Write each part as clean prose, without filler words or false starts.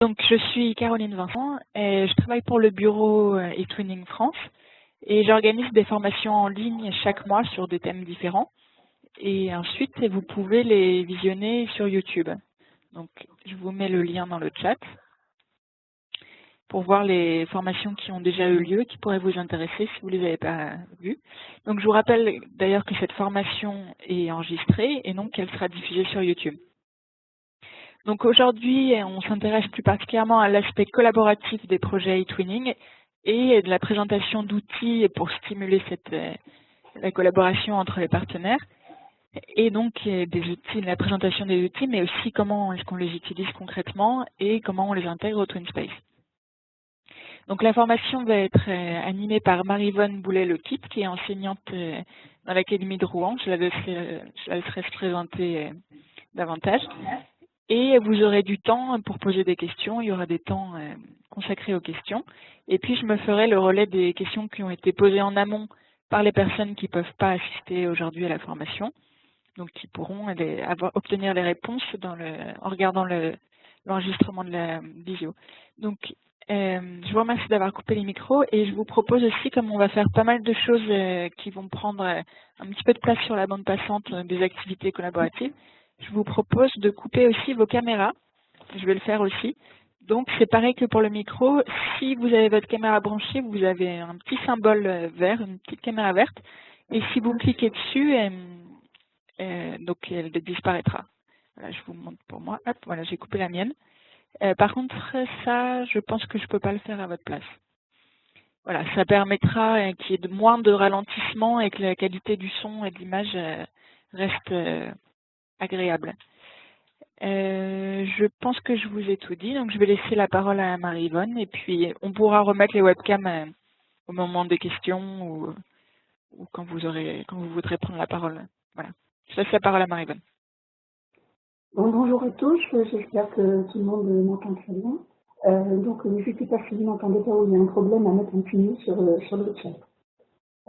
Donc, je suis Caroline Vincent et je travaille pour le bureau eTwinning France et j'organise des formations en ligne chaque mois sur des thèmes différents et ensuite vous pouvez les visionner sur YouTube. Donc, je vous mets le lien dans le chat pour voir les formations qui ont déjà eu lieu et qui pourraient vous intéresser si vous ne les avez pas vues. Donc, je vous rappelle d'ailleurs que cette formation est enregistrée et donc qu'elle sera diffusée sur YouTube. Donc aujourd'hui, on s'intéresse plus particulièrement à l'aspect collaboratif des projets eTwinning et de la présentation d'outils pour stimuler la collaboration entre les partenaires et donc des outils, la présentation des outils, mais aussi comment est-ce qu'on les utilise concrètement et comment on les intègre au TwinSpace. Donc la formation va être animée par Marie-Vonne Boulet-Lequitte, qui est enseignante dans l'Académie de Rouen. Je la laisserai se présenter davantage. Et vous aurez du temps pour poser des questions, il y aura des temps consacrés aux questions. Et puis je me ferai le relais des questions qui ont été posées en amont par les personnes qui ne peuvent pas assister aujourd'hui à la formation, donc qui pourront obtenir les réponses en regardant l'enregistrement de la visio. Donc je vous remercie d'avoir coupé les micros et je vous propose aussi, comme on va faire pas mal de choses qui vont prendre un petit peu de place sur la bande passante des activités collaboratives, je vous propose de couper aussi vos caméras. Je vais le faire aussi. Donc, c'est pareil que pour le micro. Si vous avez votre caméra branchée, vous avez un petit symbole vert, une petite caméra verte. Et si vous cliquez dessus, donc elle disparaîtra. Voilà, je vous montre pour moi. Hop, voilà, j'ai coupé la mienne. Par contre, ça, je pense que je ne peux pas le faire à votre place. Voilà, ça permettra qu'il y ait moins de ralentissement et que la qualité du son et de l'image reste agréable. Je pense que je vous ai tout dit, donc je vais laisser la parole à Marie-Vonne et puis on pourra remettre les webcams au moment des questions ou quand vous voudrez prendre la parole. Voilà. Je laisse la parole à Marie-Vonne. Bon, bonjour à tous, j'espère que tout le monde m'entend très bien. Donc, je ne sais pas si vous m'entendez pas ou il y a un problème à mettre un petit mot sur le chat.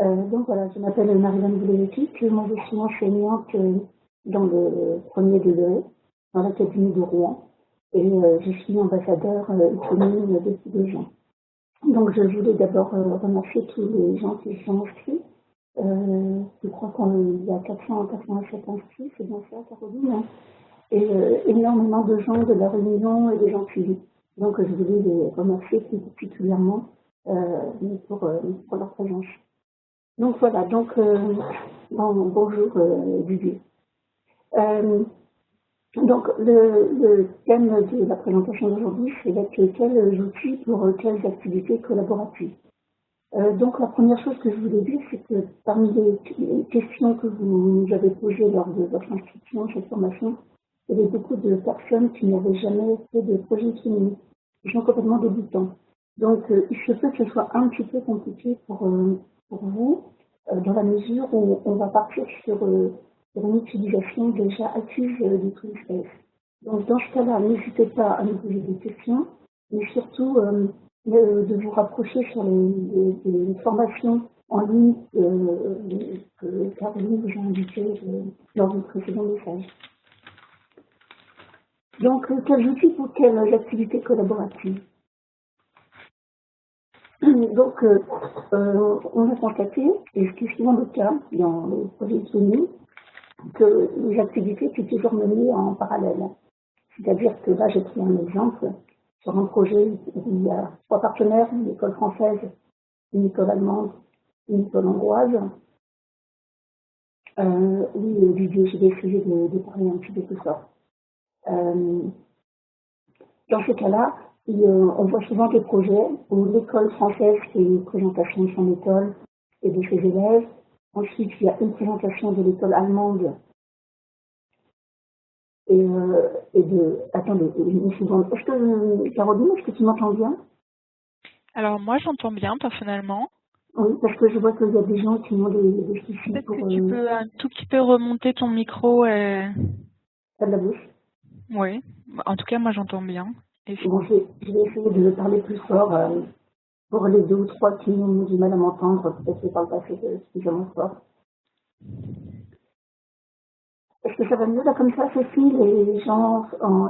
Donc voilà, je m'appelle Marie-Vonne Boulet-Lequitte, moi je suis enseignante dans le premier degré, dans l'Académie de Rouen, et je suis ambassadeur eTwinning depuis 2 ans. Donc je voulais d'abord remercier tous les gens qui sont inscrits. Je crois qu'il y a 487 inscrits, c'est bien ça, Caroline, et énormément de gens de la Réunion et des gens suivis. Donc je voulais les remercier tout particulièrement pour leur présence. Donc voilà, bonjour Didier. Donc le thème de la présentation d'aujourd'hui, c'est quels outils pour quelles activités collaboratives. Donc la première chose que je voulais dire, c'est que parmi les questions que vous nous avez posées lors de votre inscription à cette formation, il y avait beaucoup de personnes qui n'avaient jamais fait de projet eTwinning, qui sont complètement débutants. Donc il se peut que ce soit un petit peu compliqué pour vous, dans la mesure où on va partir sur une utilisation déjà acquise du TwinSpace. Donc dans ce cas-là, n'hésitez pas à nous poser des questions, mais surtout de vous rapprocher sur les formations en ligne que Caroline vous a indiquées lors du précédent message. Donc, quels outils pour quelles activités collaboratives? Donc, on a constaté, et ce qui est souvent le cas dans les projets eTwinning, que les activités étaient toujours menées en parallèle. C'est-à-dire que là, j'ai pris un exemple sur un projet où il y a 3 partenaires, une école française, une école allemande, une école hongroise. Oui, Didier, je vais essayer de parler un petit peu plus fort. Dans ce cas-là, on voit souvent des projets où l'école française fait une présentation de son école et de ses élèves. Ensuite, il y a une présentation de l'école allemande Attendez, une seconde. Caroline, est-ce que tu m'entends bien? Alors moi j'entends bien personnellement. Oui, parce que je vois qu'il y a des gens qui ont des soucis Peut-être pour... que tu peux un tout petit peu remonter ton micro. Pas de la bouche. Oui, en tout cas moi j'entends bien. Bon, je vais essayer de parler plus fort pour les 2 ou 3 qui ont du mal à m'entendre. Peut-être que je parle pas suffisamment fort. Est-ce que ça va mieux là comme ça, Cécile, les gens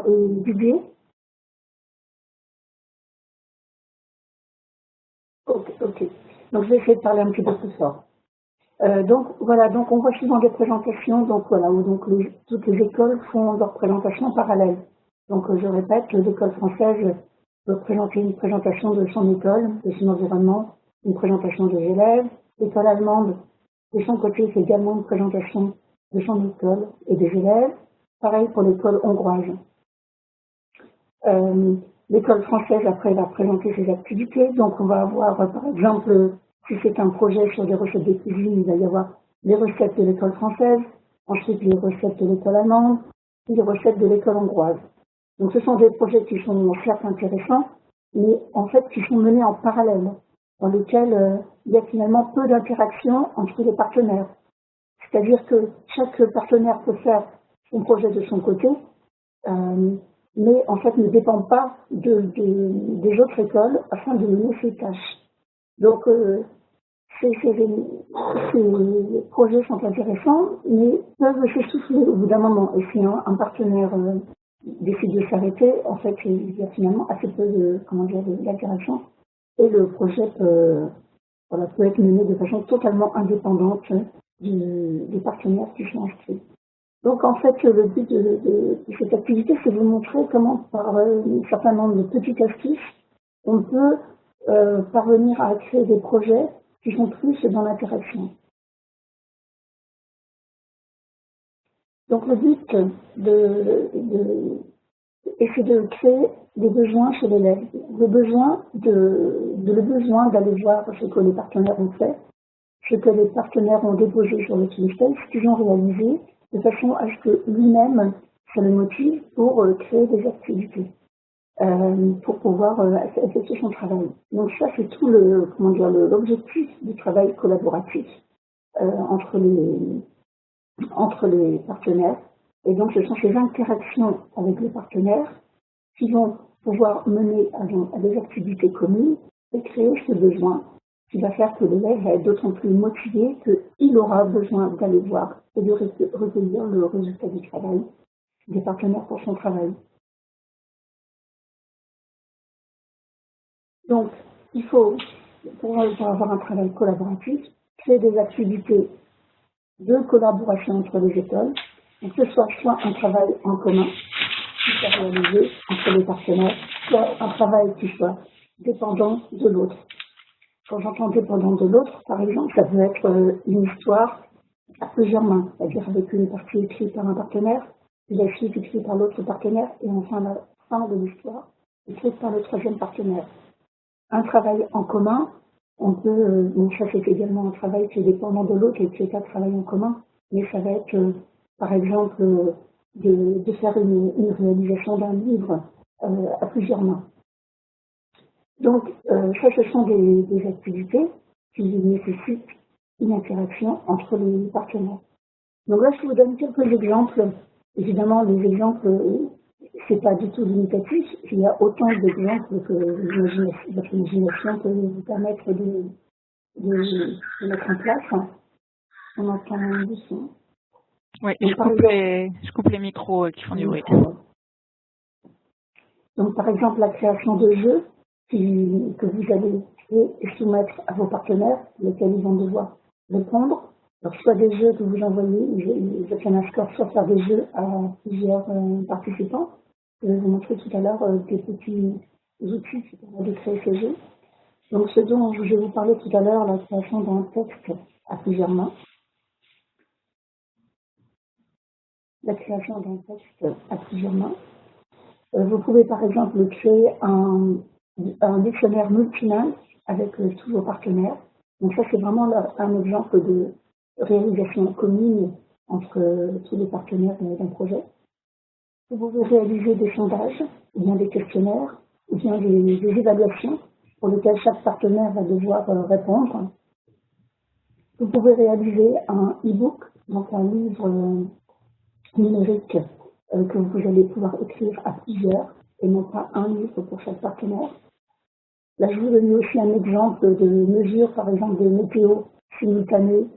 et Didier? Ok. Donc je vais essayer de parler un petit peu plus fort. Donc voilà, donc on voit souvent des présentations, donc voilà, où donc toutes les écoles font leurs présentations en parallèle. Donc je répète, l'école française peut présenter une présentation de son école, de son environnement, une présentation des élèves. L'école allemande, de son côté, fait également une présentation de son école et des élèves. Pareil pour l'école hongroise. L'école française, après, va présenter ses activités. Donc, on va avoir, par exemple, si c'est un projet sur des recettes de cuisine, il va y avoir les recettes de l'école française, ensuite les recettes de l'école allemande, puis les recettes de l'école hongroise. Donc, ce sont des projets qui sont certes intéressants, mais en fait, qui sont menés en parallèle, dans lesquels il y a finalement peu d'interaction entre les partenaires. C'est-à-dire que chaque partenaire peut faire son projet de son côté, mais en fait ne dépend pas des autres écoles afin de mener ses tâches. Donc ces projets sont intéressants, mais peuvent s'essouffler au bout d'un moment. Et si un partenaire décide de s'arrêter, en fait il y a finalement assez peu d'interaction et le projet peut être mené de façon totalement indépendante des partenaires qui sont inscrits. Donc en fait, le but de cette activité, c'est de vous montrer comment, par un certain nombre de petites astuces, on peut parvenir à créer des projets qui sont plus dans l'interaction. Donc le but c'est de créer des besoins chez l'élève, le besoin d'aller voir ce que les partenaires ont fait, ce que les partenaires ont déposé sur le stage, ce qu'ils ont réalisé, de façon à ce que lui-même, ça le motive pour créer des activités, pour pouvoir effectuer son travail. Donc ça, c'est tout l'objectif du travail collaboratif entre les partenaires. Et donc, ce sont ces interactions avec les partenaires qui vont pouvoir mener à des activités communes et créer ce besoin qui va faire que l'élève va être d'autant plus motivé qu'il aura besoin d'aller voir et de recueillir le résultat du travail des partenaires pour son travail. Donc, il faut, pour avoir un travail collaboratif, créer des activités de collaboration entre les écoles, donc que ce soit un travail en commun qui soit réalisé entre les partenaires, soit un travail qui soit dépendant de l'autre. Quand j'entends dépendant de l'autre, par exemple, ça peut être une histoire à plusieurs mains, c'est-à-dire avec une partie écrite par un partenaire, la suite écrite par l'autre partenaire, et enfin la fin de l'histoire écrite par le troisième partenaire. Un travail en commun, on peut, donc ça c'est également un travail qui est dépendant de l'autre et qui est un travail en commun, mais ça va être, par exemple, de faire une réalisation d'un livre à plusieurs mains. Donc, ça, ce sont des activités qui nécessitent une interaction entre les partenaires. Donc là, je vous donne quelques exemples. Évidemment, les exemples, c'est pas du tout limitatif. Il y a autant d'exemples que votre imagination peut vous permettre de mettre en place. On entend du son. Oui, je coupe les micros qui font du bruit. Donc, par exemple, la création de jeux que vous allez créer et soumettre à vos partenaires, lesquels ils vont devoir répondre. Alors, soit des jeux que vous envoyez, vous obtenez un score, soit faire des jeux à plusieurs participants. Je vais vous montrer tout à l'heure des petits outils qui permettent de créer ces jeux. Donc, ce dont je vais vous parler tout à l'heure, la création d'un texte à plusieurs mains. La création d'un texte à plusieurs mains. Vous pouvez par exemple créer un dictionnaire multilingue avec tous vos partenaires. Donc ça, c'est vraiment un exemple de réalisation commune entre tous les partenaires d'un projet. Vous pouvez réaliser des sondages, ou bien des questionnaires, ou bien des évaluations pour lesquelles chaque partenaire va devoir répondre. Vous pouvez réaliser un e-book, donc un livre numérique que vous allez pouvoir écrire à plusieurs et non pas un livre pour chaque partenaire. Là, je vous donne aussi un exemple de mesure, par exemple, de météo simultanée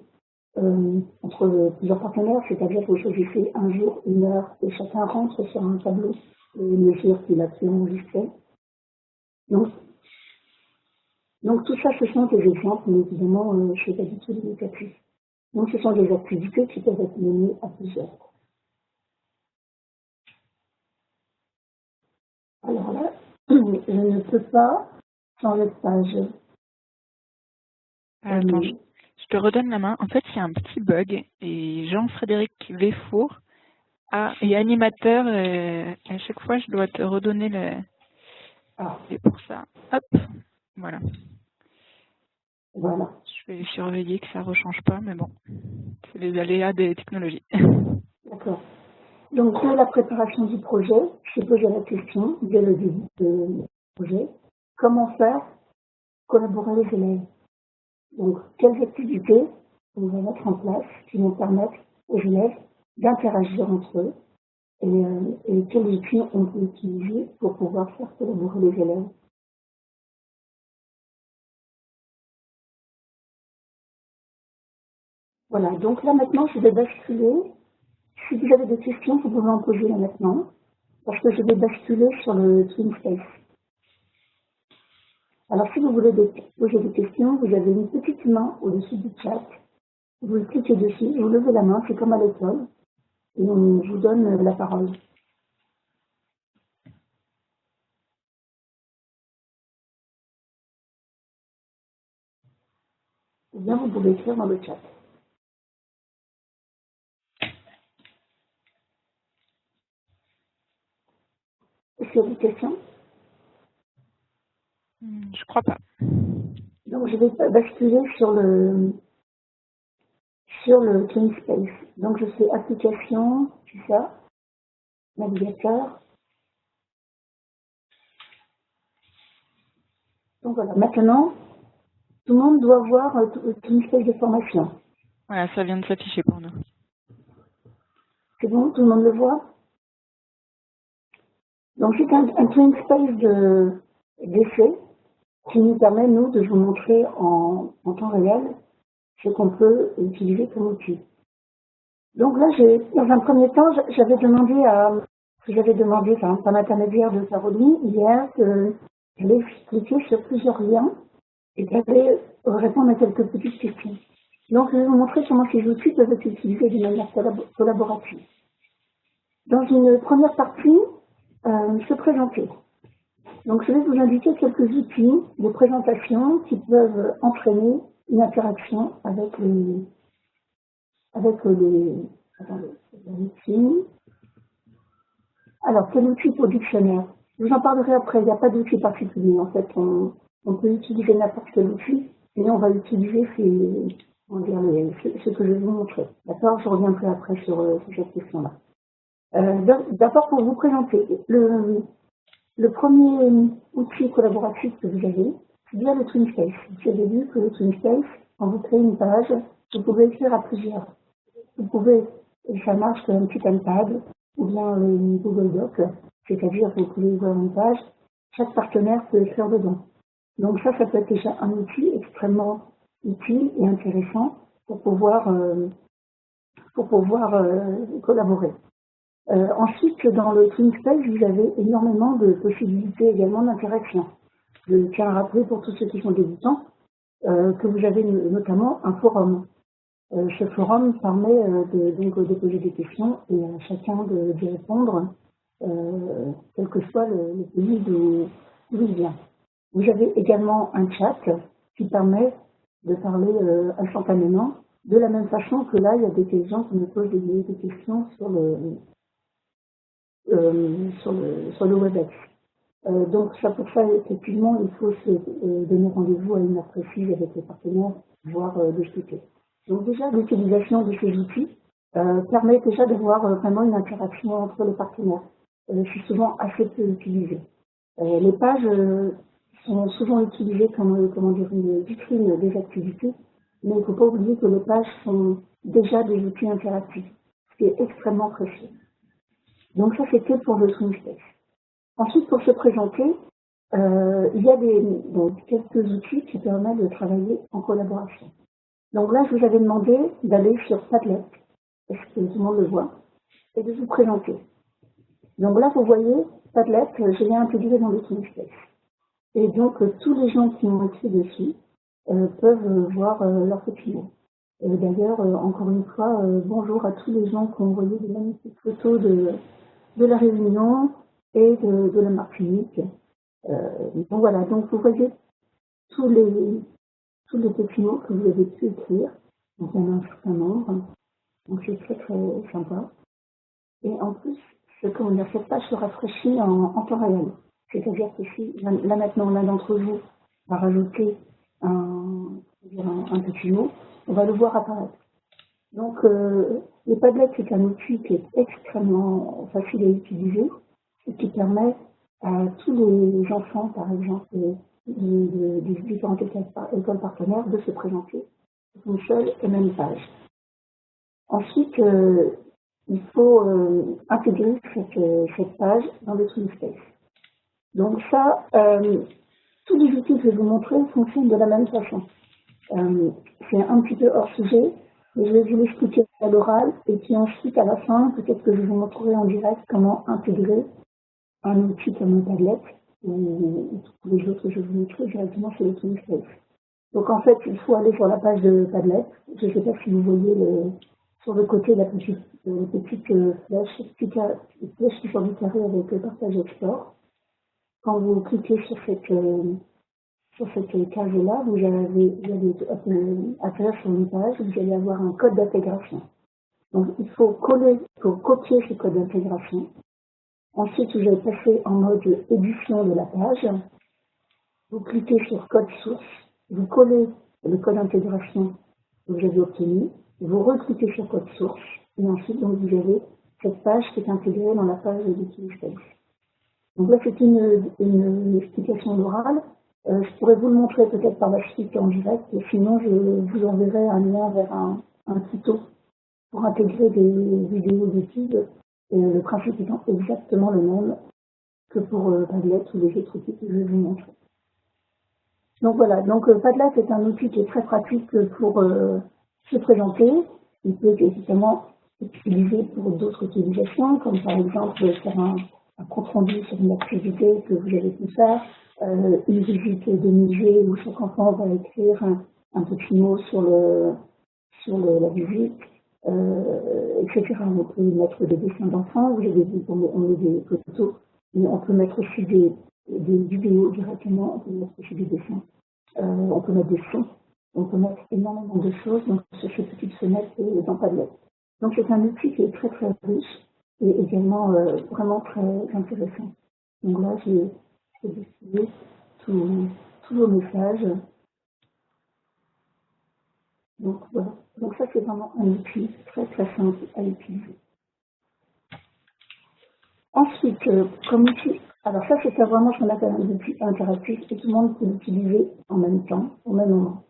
entre plusieurs partenaires, c'est-à-dire que vous choisissez un jour, une heure, et chacun rentre sur un tableau les mesures qu'il a pu enregistrer. Donc, Donc tout ça, ce sont des exemples, mais évidemment, je ne fais pas du tout limitatif. Donc ce sont des activités qui peuvent être menées à plusieurs. Alors là, je ne peux pas changer de page. Attends, je te redonne la main. En fait, il y a un petit bug et Jean-Frédéric Véfour est animateur et à chaque fois, je dois te redonner le... Et pour ça, hop, voilà. Voilà. Je vais surveiller que ça ne rechange pas, mais bon, c'est les aléas des technologies. D'accord. Donc, dès la préparation du projet, je posais la question, dès le début du projet, comment faire collaborer les élèves? Donc, quelles activités on va mettre en place qui vont permettre aux élèves d'interagir entre eux et quels outils on peut utiliser pour pouvoir faire collaborer les élèves. Voilà, donc là maintenant, je vais basculer. Si vous avez des questions, vous pouvez en poser là maintenant, parce que je vais basculer sur le TwinSpace. Alors, si vous voulez poser des questions, vous avez une petite main au-dessus du chat. Vous cliquez dessus, vous levez la main, c'est comme à l'école, et on vous donne la parole. Ou bien vous pouvez écrire dans le chat. Est-ce qu'il y a des questions? Je crois pas. Donc, je vais basculer sur le TwinSpace. Donc, je fais application, c'est ça, navigateur. Donc, voilà. Maintenant, tout le monde doit voir TwinSpace de formation. Voilà, ça vient de s'afficher pour nous. C'est bon, tout le monde le voit? Donc, c'est un TwinSpace d'essai qui nous permet, nous, de vous montrer en temps réel ce qu'on peut utiliser comme outil. Donc là, dans un premier temps, j'avais demandé par l'intermédiaire de Caroline hier d'aller cliquer sur plusieurs liens et d'aller répondre à quelques petites questions. Donc, je vais vous montrer comment ces outils peuvent être utilisés de manière collaborative. Dans une première partie, se présenter. Donc, je vais vous indiquer quelques outils de présentation qui peuvent entraîner une interaction avec les outils. Alors, quel outil pour dictionnaire? Je vous en parlerai après, il n'y a pas d'outil particulier. En fait, on peut utiliser n'importe quel outil, mais on va utiliser ce que je vais vous montrer. D'accord? Je reviendrai après sur cette question-là. D'abord, pour vous présenter, le premier outil collaboratif que vous avez, c'est bien le TwinSpace. Vous avez vu que le TwinSpace, quand vous créez une page, vous pouvez écrire à plusieurs. Vous pouvez, ça marche comme un petit iPad ou bien une Google Doc, c'est-à-dire que vous pouvez ouvrir une page, chaque partenaire peut écrire dedans. Donc ça peut être déjà un outil extrêmement utile et intéressant pour pouvoir collaborer. Ensuite, dans le TwinSpace, vous avez énormément de possibilités également d'interaction. Je tiens à rappeler pour tous ceux qui sont débutants que vous avez notamment un forum. Ce forum permet de poser des questions et à chacun d'y répondre, quel que soit le pays d'où il vient. Vous avez également un chat qui permet de parler instantanément, de la même façon que là, il y a des gens qui me posent des questions sur le WebEx. Donc, ça pour ça, effectivement, il faut se donner rendez-vous à une heure précise avec les partenaires, voire discuter. Donc déjà, l'utilisation de ces outils permet déjà d'avoir vraiment une interaction entre les partenaires. C'est souvent assez peu utilisé. Les pages sont souvent utilisées comme une vitrine des activités, mais il ne faut pas oublier que les pages sont déjà des outils interactifs, ce qui est extrêmement précieux. Donc ça, c'était pour le TwinSpace. Ensuite, pour se présenter, il y a quelques outils qui permettent de travailler en collaboration. Donc là, je vous avais demandé d'aller sur Padlet, est-ce que tout le monde le voit, et de vous présenter. Donc là, vous voyez, Padlet, je l'ai intégré dans le TwinSpace. Et donc, tous les gens qui ont accès dessus peuvent voir leur petit mot. D'ailleurs, encore une fois, bonjour à tous les gens qui ont envoyé des magnifiques photos de la Réunion et de la Martinique. Donc voilà, donc vous voyez tous les petits mots que vous avez pu écrire. Donc il y en a un certain nombre, donc c'est très très sympa. Et en plus, cette page se rafraîchit en temps réel. C'est-à-dire que si, là maintenant, l'un d'entre vous va rajouter un petit mot, on va le voir apparaître. Donc, le Padlet, c'est un outil qui est extrêmement facile à utiliser et qui permet à tous les enfants, par exemple, des différentes écoles partenaires de se présenter sur une seule et même page. Ensuite, il faut intégrer cette page dans le TwinSpace. Donc ça, tous les outils que je vais vous montrer fonctionnent de la même façon. C'est un petit peu hors sujet, mais je vais vous l'expliquer à l'oral, et puis ensuite, à la fin, peut-être que je vous montrerai en direct comment intégrer un outil comme un Padlet, ou tous les autres que je vous montrerai directement sur le TwinSpace. Donc en fait, il faut aller sur la page de Padlet. Je ne sais pas si vous voyez sur le côté la petite flèche qui sort du carré avec le partage export. Quand vous cliquez sur cette case-là, vous allez atterrir sur une page, vous allez avoir un code d'intégration. Donc il faut copier ce code d'intégration. Ensuite, vous allez passer en mode édition de la page. Vous cliquez sur code source, vous collez le code d'intégration que vous avez obtenu, vous recliquez sur code source, et ensuite donc, vous avez cette page qui est intégrée dans la page de TwinSpace. Donc là, c'est une explication orale. Je pourrais vous le montrer peut-être par la suite en direct, et sinon je vous enverrai un lien vers un tuto pour intégrer des vidéos YouTube, et le principe étant exactement le même que pour Padlet ou les autres outils que je vais vous montrer. Donc voilà, donc Padlet est un outil qui est très pratique pour se présenter. Il peut être évidemment utilisé pour d'autres utilisations, comme par exemple faire un compte rendu sur une activité que vous avez pu faire, une visite de musée où chaque enfant va écrire un petit mot sur la visite, etc. On peut mettre des dessins d'enfants, vous avez vu, on met des photos, mais on peut mettre aussi des vidéos directement, on peut mettre aussi des dessins. On peut mettre des sons, on peut mettre énormément de choses dans cette petite fenêtre dans Padlet. Donc c'est un outil qui est très très riche et également vraiment très intéressant. Donc là, j'ai décidé tous vos messages. Donc voilà. Donc ça, c'est vraiment un outil très très simple à utiliser. Ensuite, comme outil, alors ça, c'est vraiment ce qu'on appelle un outil interactif et tout le monde peut l'utiliser en même temps, au même moment.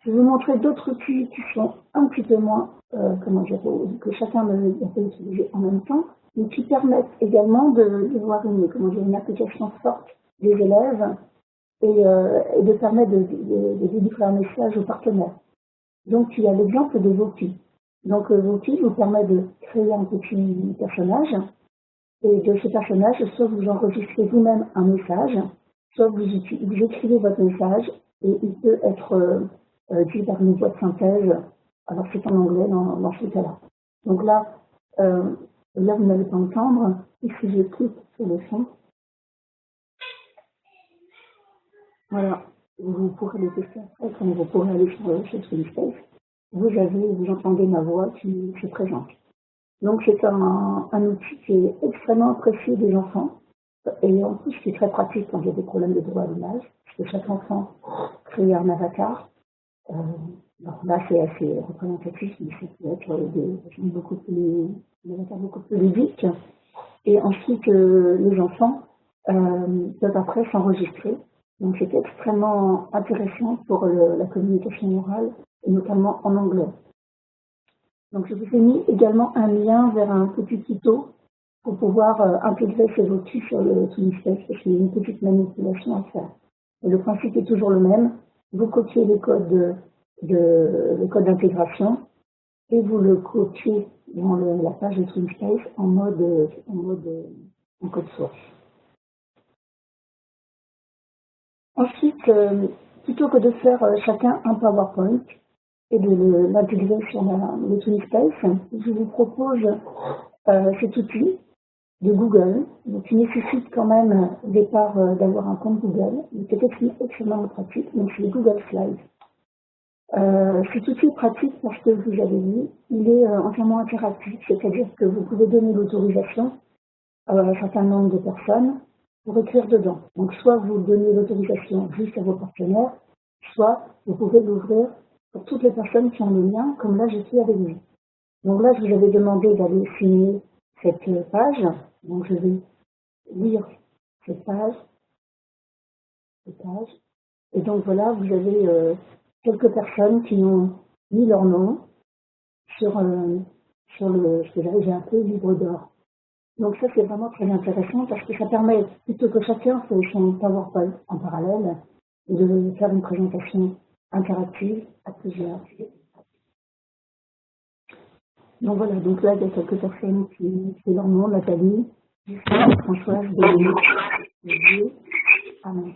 Je vais vous montrer d'autres outils qui sont un petit peu moins, que chacun peut utiliser en même temps, mais qui permettent également de voir une application forte des élèves et de permettre de délivrer un message aux partenaires. Donc, il y a l'exemple de Voki. Donc, Voki vous permet de créer un petit personnage, et de ce personnage, soit vous enregistrez vous-même un message, soit vous écrivez votre message, et il peut être dit par une voix de synthèse. Alors c'est en anglais dans ce cas-là. Donc là, vous n'allez pas entendre, et si je clique sur le son, voilà, vous pourrez le tester après, quand vous pourrez aller sur TwinSpace, vous entendez ma voix qui se présente. Donc c'est un outil qui est extrêmement apprécié des enfants, et en plus qui est très pratique quand il y a des problèmes de droit à l'image, parce que chaque enfant crée un avatar. Là c'est assez représentatif, mais ça peut être des avatars beaucoup plus ludiques. Et ensuite les enfants peuvent après s'enregistrer. Donc c'est extrêmement intéressant pour la communication orale, et notamment en anglais. Donc je vous ai mis également un lien vers un petit tuto pour pouvoir intégrer ces outils sur le TwinSpace, parce qu'il y a une petite manipulation à faire. Et le principe est toujours le même. Vous copiez le code d'intégration et vous le copiez dans la page de TwinSpace en code source. Ensuite, plutôt que de faire chacun un PowerPoint et de l'intégrer sur le TwinSpace, je vous propose cet outil de Google, donc qui nécessite quand même au départ d'avoir un compte Google, mais c'est extrêmement pratique, donc c'est Google Slides. Cet outil est pratique parce que vous avez vu, il est entièrement interactif, c'est-à-dire que vous pouvez donner l'autorisation à un certain nombre de personnes pour écrire dedans. Donc soit vous donnez l'autorisation juste à vos partenaires, soit vous pouvez l'ouvrir pour toutes les personnes qui ont le lien, comme là je suis avec vous. Donc là je vous avais demandé d'aller signer cette page, donc je vais lire cette page, et donc voilà, vous avez quelques personnes qui ont mis leur nom sur ce que j'ai appelé livre d'or. Donc ça c'est vraiment très intéressant parce que ça permet, plutôt que chacun fait son PowerPoint en parallèle, de faire une présentation interactive à plusieurs. Donc voilà, donc là il y a quelques personnes qui font leur nom, Nathalie, Gisèle, Françoise, Dominique, Amen.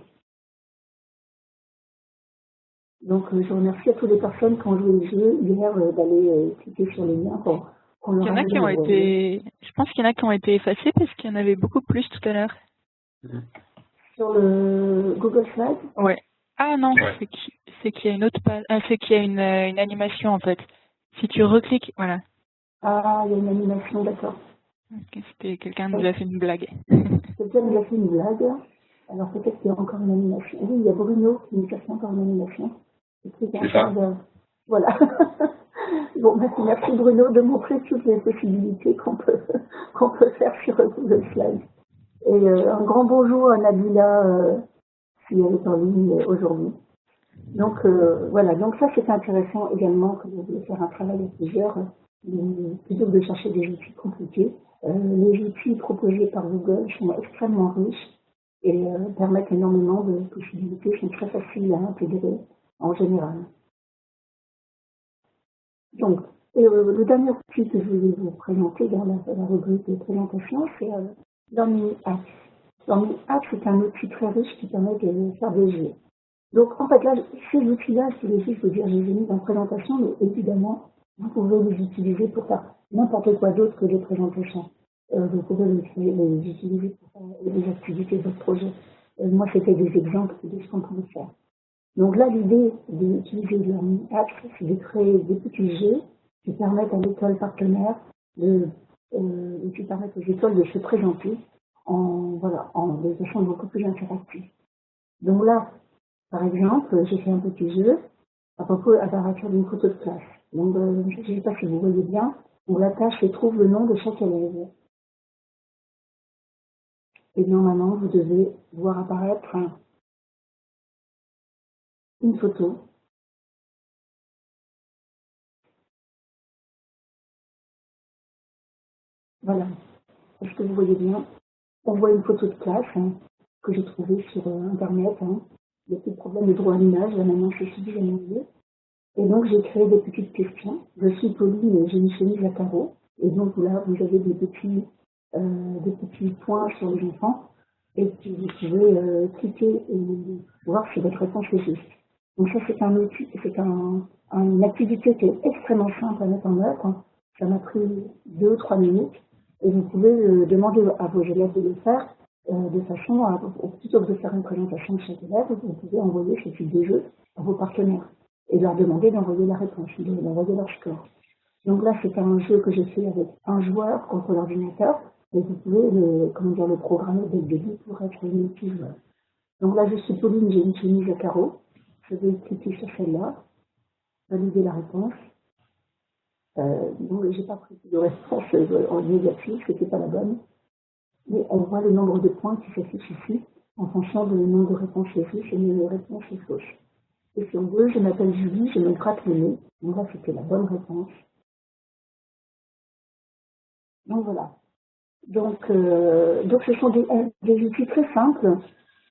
Donc je remercie à toutes les personnes qui ont joué le jeu hier d'aller cliquer sur les liens pour qu'on leur Il y en a qui ont été, je pense qu'il y en a qui ont été effacés parce qu'il y en avait beaucoup plus tout à l'heure. Sur le Google Slide? Ouais. Ah non, c'est qu'il y a une autre page, c'est qu'il y a une animation en fait. Si tu recliques, voilà. Ah, il y a une animation, d'accord. C'était quelqu'un nous a fait une blague. Quelqu'un nous a fait une blague. Alors peut-être qu'il y a encore une animation. Oui, il y a Bruno qui nous a fait encore une animation. C'est ça. Voilà. Bon, merci Bruno de montrer toutes les possibilités qu'on peut faire sur Google Slides. Et un grand bonjour à Nabila, si elle est en ligne aujourd'hui. Donc voilà, donc ça c'est intéressant également que vous voulez faire un travail à plusieurs, plutôt que de chercher des outils compliqués. Les outils proposés par Google sont extrêmement riches et permettent énormément de possibilités, sont très faciles à intégrer en général. Donc, le dernier outil que je voulais vous présenter dans la rubrique de présentation, c'est Learning Apps. Learning Apps est un outil très riche qui permet de faire des jeux. Donc, en fait, là, ces outils-là, je voulais juste vous dire, je les ai mis dans la présentation, mais évidemment, vous pouvez les utiliser pour faire n'importe quoi d'autre que des présentations. Vous pouvez les utiliser pour faire des activités de votre projet. Moi, c'était des exemples de ce qu'on pouvait faire. Donc là, l'idée d'utiliser Learning Apps, c'est de créer des petits jeux qui permettent à l'école partenaire qui permettent aux écoles de se présenter de façon beaucoup plus interactive. Donc là, par exemple, j'ai fait un petit jeu à partir d'une photo de classe. Donc, je ne sais pas si vous voyez bien. Donc, la tâche, c'est trouve le nom de chaque élève. Et normalement, vous devez voir apparaître une photo. Voilà. Est-ce que vous voyez bien? On voit une photo de classe que j'ai trouvée sur Internet. Il y a plus de problème de droit à l'image. Là, maintenant, c'est suffisamment mieux. Et donc, j'ai créé des petites questions. Je suis Pauline et j'ai une chemise à carreaux. Et donc, là, vous avez des petits points sur les enfants. Et puis, vous pouvez cliquer et voir si votre réponse est juste. Donc, ça, c'est un outil, c'est une activité qui est extrêmement simple à mettre en œuvre. Ça m'a pris 2-3 minutes. Et vous pouvez demander à vos élèves de le faire de façon à, plutôt que de faire une présentation de chaque élève, vous pouvez envoyer ce type de jeu à vos partenaires et leur demander d'envoyer la réponse, d'envoyer leur score. Donc là, c'est un jeu que j'ai fait avec un joueur contre l'ordinateur, et vous pouvez le programmer dès le début pour être multijoueur. Donc là, je suis Pauline, j'ai une chemise à carreaux. Je vais cliquer sur celle-là, valider la réponse. Donc, j'ai pas pris de réponse en négatif, c'était pas la bonne. Mais on voit le nombre de points qui s'affichent ici, en fonction du nombre de réponses fausses et une réponse fausse. Question 2, je m'appelle Julie, je me gratte le nez. Donc là, c'était la bonne réponse. Donc voilà. Donc ce sont des outils très simples,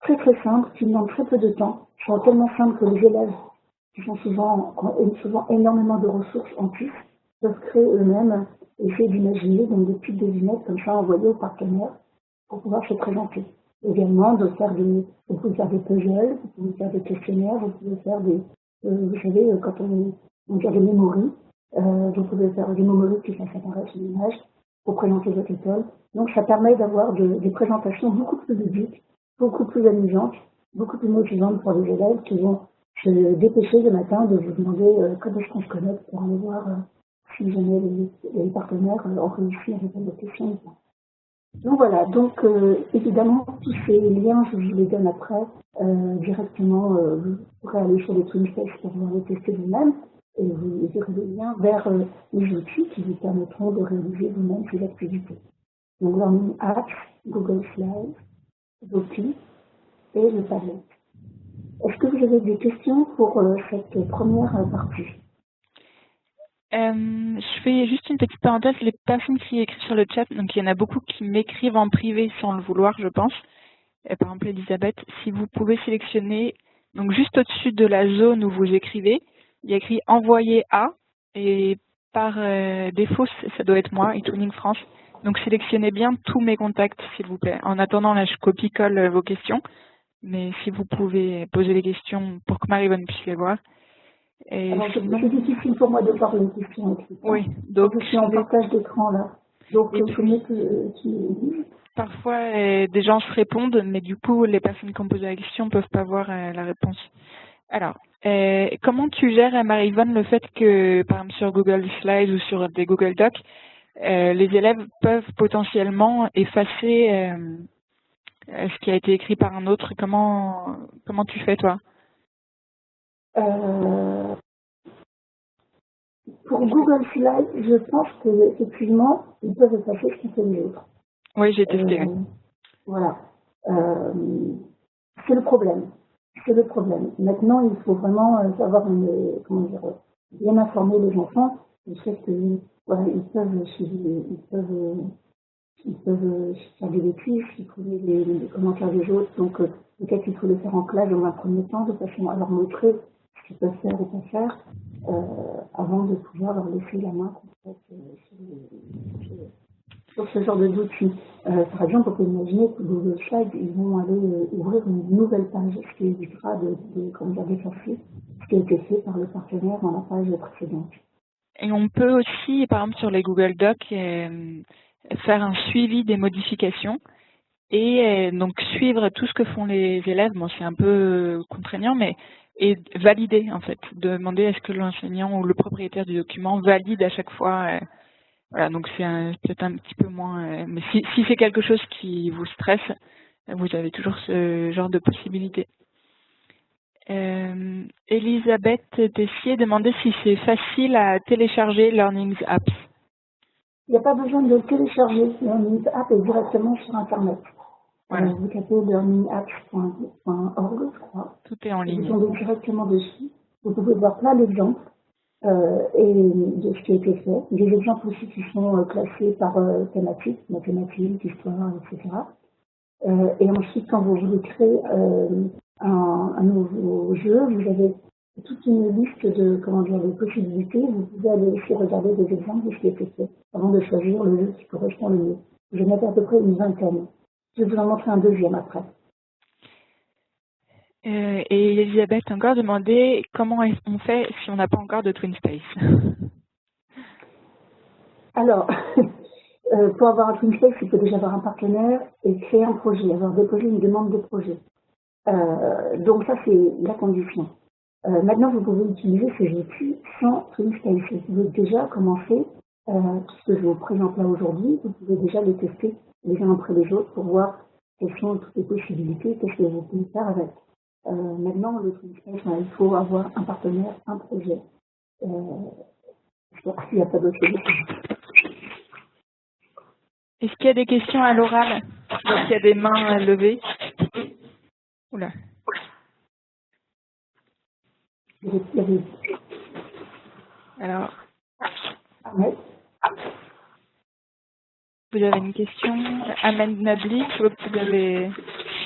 très simples, qui demandent très peu de temps. Ils sont tellement simples que les élèves, qui ont souvent énormément de ressources en plus, peuvent créer eux-mêmes, essayer d'imaginer donc des petites devinettes comme ça envoyées aux partenaires pour pouvoir se présenter. également de faire vous pouvez faire des puzzles, vous pouvez faire des questionnaires, vous pouvez faire vous savez, quand on fait des memories, vous pouvez faire des memories qui fassent apparaître une image pour présenter votre école. Donc ça permet d'avoir des présentations beaucoup plus ludiques, beaucoup plus amusantes, beaucoup plus motivantes pour les élèves qui vont se dépêcher le matin de vous demander comment est-ce qu'on se connecte pour aller voir si jamais les partenaires ont réussi à répondre aux questions ou pas. Donc voilà, donc évidemment tous ces liens, je vous les donne après directement, vous pourrez aller sur les TwinSpace pour pouvoir les tester vous-même et vous aurez des liens vers les outils qui vous permettront de réaliser vous-même ces activités. Donc Learning Apps, Google Slides, Doki et le Padlet. Est-ce que vous avez des questions pour cette première partie? Je fais juste une petite parenthèse, les personnes qui écrivent sur le chat, donc il y en a beaucoup qui m'écrivent en privé sans le vouloir, je pense. Par exemple, Elisabeth, si vous pouvez sélectionner, donc juste au-dessus de la zone où vous écrivez, il y a écrit envoyer à, et par défaut, ça doit être moi, eTwinning France. Donc sélectionnez bien tous mes contacts, s'il vous plaît. En attendant, là, je copie-colle vos questions, mais si vous pouvez poser les questions pour que Marie-Vonne puisse les voir. Et alors, sinon... c'est difficile pour moi de voir les questions. Oui, donc je suis en partage d'écran là. Donc il faut mieux que parfois des gens se répondent, mais du coup les personnes qui ont posé la question ne peuvent pas voir la réponse. Alors, comment tu gères, Marie-Vonne, le fait que, par exemple sur Google Slides ou sur des Google Docs, les élèves peuvent potentiellement effacer ce qui a été écrit par un autre? Comment tu fais, toi? Pour Google Slides, je pense qu'effectivement, ils peuvent effacer ce qu'ils font les autres. Oui, j'ai testé. Voilà. C'est le problème. C'est le problème. Maintenant, il faut vraiment savoir bien informer les enfants du fait que voilà, ils peuvent faire des bêtises, ils peuvent les commentaires des autres. Donc peut-être qu'il faut le faire en classe dans un premier temps, de façon à leur montrer ce qu'ils peuvent faire ou pas faire, avant de pouvoir leur laisser la main sur ce genre d'outils. Par exemple, on peut imaginer que Google Slides, ils vont aller ouvrir une nouvelle page, ce qui évitera d'effacer ce qui a été fait par le partenaire dans la page précédente. Et on peut aussi, par exemple, sur les Google Docs, faire un suivi des modifications et donc suivre tout ce que font les élèves. Bon, c'est un peu contraignant, mais et valider en fait, demander est-ce que l'enseignant ou le propriétaire du document valide à chaque fois. Voilà, donc c'est peut-être un petit peu moins. Mais si c'est quelque chose qui vous stresse, vous avez toujours ce genre de possibilité. Elisabeth Tessier demandait si c'est facile à télécharger Learning Apps. Il n'y a pas besoin de télécharger Learning App est directement sur Internet. Voilà. Vous tapez learningapps.org, je crois. Tout est en ligne. Vous tombez directement dessus. Vous pouvez voir plein d'exemples et de ce qui a été fait. Des exemples aussi qui sont classés par thématique, mathématiques, histoire, etc. Et ensuite, quand vous voulez créer un nouveau jeu, vous avez toute une liste de possibilités. Vous pouvez aller aussi regarder des exemples de ce qui a été fait avant de choisir le jeu qui correspond le mieux. J'en ai à peu près une vingtaine. Je vais vous en montrer un deuxième après. Et Elisabeth encore demandait comment on fait si on n'a pas encore de TwinSpace. Alors, pour avoir un TwinSpace, il faut déjà avoir un partenaire et créer un projet, avoir déposé une demande de projet. Donc ça, c'est la condition. Maintenant, vous pouvez utiliser ces outils sans TwinSpace. Vous pouvez déjà commencer, tout ce que je vous présente là aujourd'hui, vous pouvez déjà les tester les uns après les autres pour voir quelles sont toutes les possibilités, qu'est-ce que vous pouvez faire avec. Maintenant, le TwinSpace, il faut avoir un partenaire, un projet. Il n'y a pas d'autre chose. Est-ce qu'il y a des questions à l'oral? Donc, il y a des mains levées. Oula. Alors, vous avez une question? Ahmed Nabli, je vois que vous avez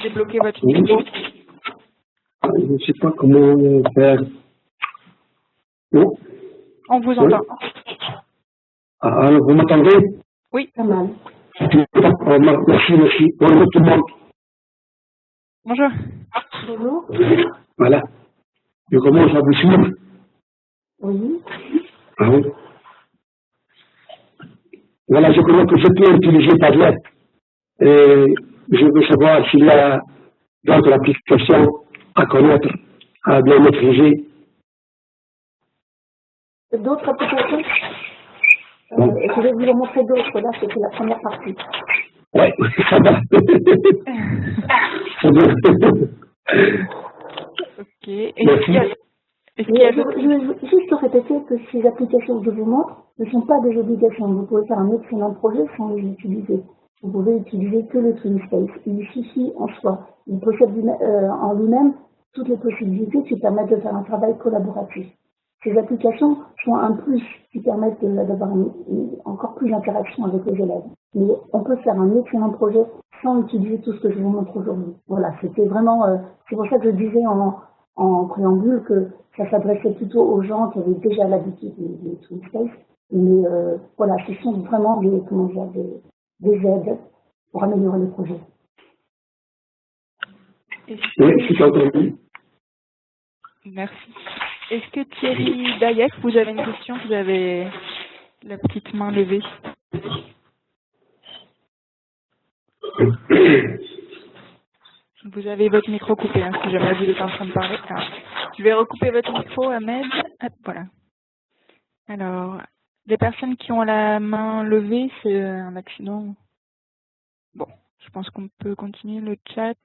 débloqué votre micro. Je ne sais pas comment faire. Non? On vous entend. Alors, vous m'entendez? Oui. Pas mal. Merci. Bonjour tout le monde. Bonjour. Bonjour. Voilà. Je commence à vous suivre. Oui. Ah oui. Voilà, je crois que je peux utiliser Padlet. Et je veux savoir s'il y a d'autres applications à connaître, à bien maîtriser. D'autres applications je vais vous en montrer d'autres. Là, c'était la première partie. Ouais, ça va. Ça va. Ok. Est-ce qu'il y a d'autres... Je vais juste répéter que ces applications que je vous montre ne sont pas des obligations. Vous pouvez faire un excellent projet sans les utiliser. Vous pouvez utiliser que le TwinSpace. Il suffit en soi. Il possède en lui-même toutes les possibilités qui permettent de faire un travail collaboratif. Ces applications sont un plus qui permettent d'avoir encore plus d'interaction avec les élèves. Mais on peut faire un excellent projet sans utiliser tout ce que je vous montre aujourd'hui. Voilà, c'était vraiment... c'est pour ça que je disais en préambule que ça s'adressait plutôt aux gens qui avaient déjà l'habitude des TwinSpace. Mais voilà, ce sont vraiment des aides pour améliorer le projet. Oui, je suis entendu. Merci. Est-ce que Thierry Dayef, vous avez une question? Vous avez la petite main levée. Vous avez votre micro coupé, hein, si jamais vous êtes en train de parler. Alors, je vais recouper votre micro, Ahmed. Hop, voilà. Alors, les personnes qui ont la main levée, c'est un accident. Bon, je pense qu'on peut continuer le chat.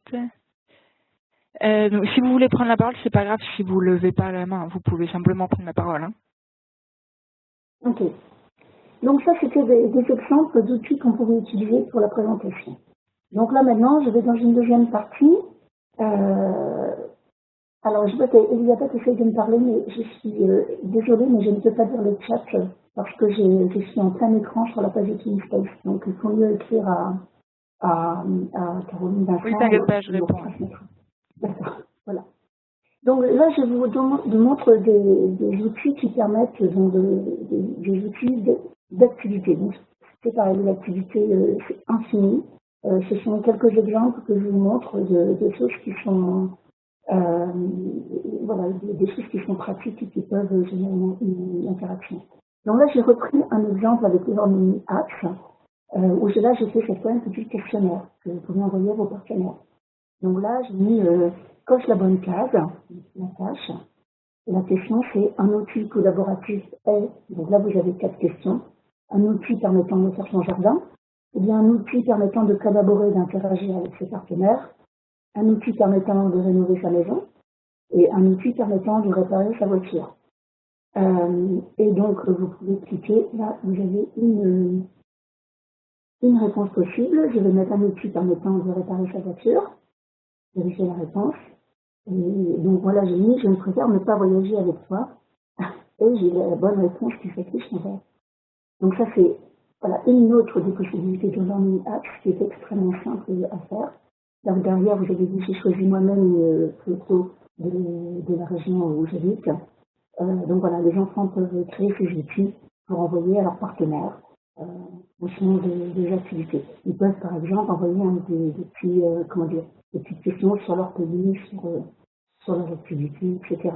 Donc, si vous voulez prendre la parole, c'est pas grave si vous levez pas la main. Vous pouvez simplement prendre la parole. Hein. Ok. Donc ça, c'était des exemples d'outils qu'on pouvait utiliser pour la présentation. Donc là, maintenant, je vais dans une deuxième partie. Alors, je vois qu'Elisabeth essaie de me parler, mais je suis désolée, mais je ne peux pas dire le chat parce que je suis en plein écran sur la page de TwinSpace. Donc, il faut mieux écrire à Caroline Vincent. Oui, t'inquiète pas, je réponds. D'accord, voilà. Donc là, je vous montre des outils qui permettent donc des outils d'activité. Donc, c'est pareil, l'activité c'est infini. Ce sont quelques exemples que je vous montre de choses qui sont voilà, des choses qui sont pratiques et qui peuvent générer une interaction. Donc là, j'ai repris un exemple avec les Learning Apps, où là, j'ai fait cette fois un petit questionnaire que vous pouvez envoyer à vos partenaires. Donc là, j'ai mis coche la bonne case, la tâche. Et la question, c'est un outil collaboratif est, donc là, vous avez 4 questions, un outil permettant de faire son jardin, ou bien un outil permettant de collaborer et d'interagir avec ses partenaires, un outil permettant de rénover sa maison, et un outil permettant de réparer sa voiture. Et donc, vous pouvez cliquer, là, vous avez une réponse possible. Je vais mettre un outil permettant de réparer sa voiture, vérifier la réponse. Et donc voilà, j'ai mis, je ne préfère ne pas voyager avec toi. Et j'ai la bonne réponse qui s'affiche en vert. Donc ça, c'est voilà, une autre des possibilités de Learning Apps qui est extrêmement simple à faire. Là, derrière, vous avez vu, j'ai choisi moi-même une photo de la région où j'habite. Donc voilà, les enfants peuvent créer ces outils pour envoyer à leurs partenaires au sein des activités. Ils peuvent par exemple envoyer des petites questions sur leur pays, sur leurs activités, etc.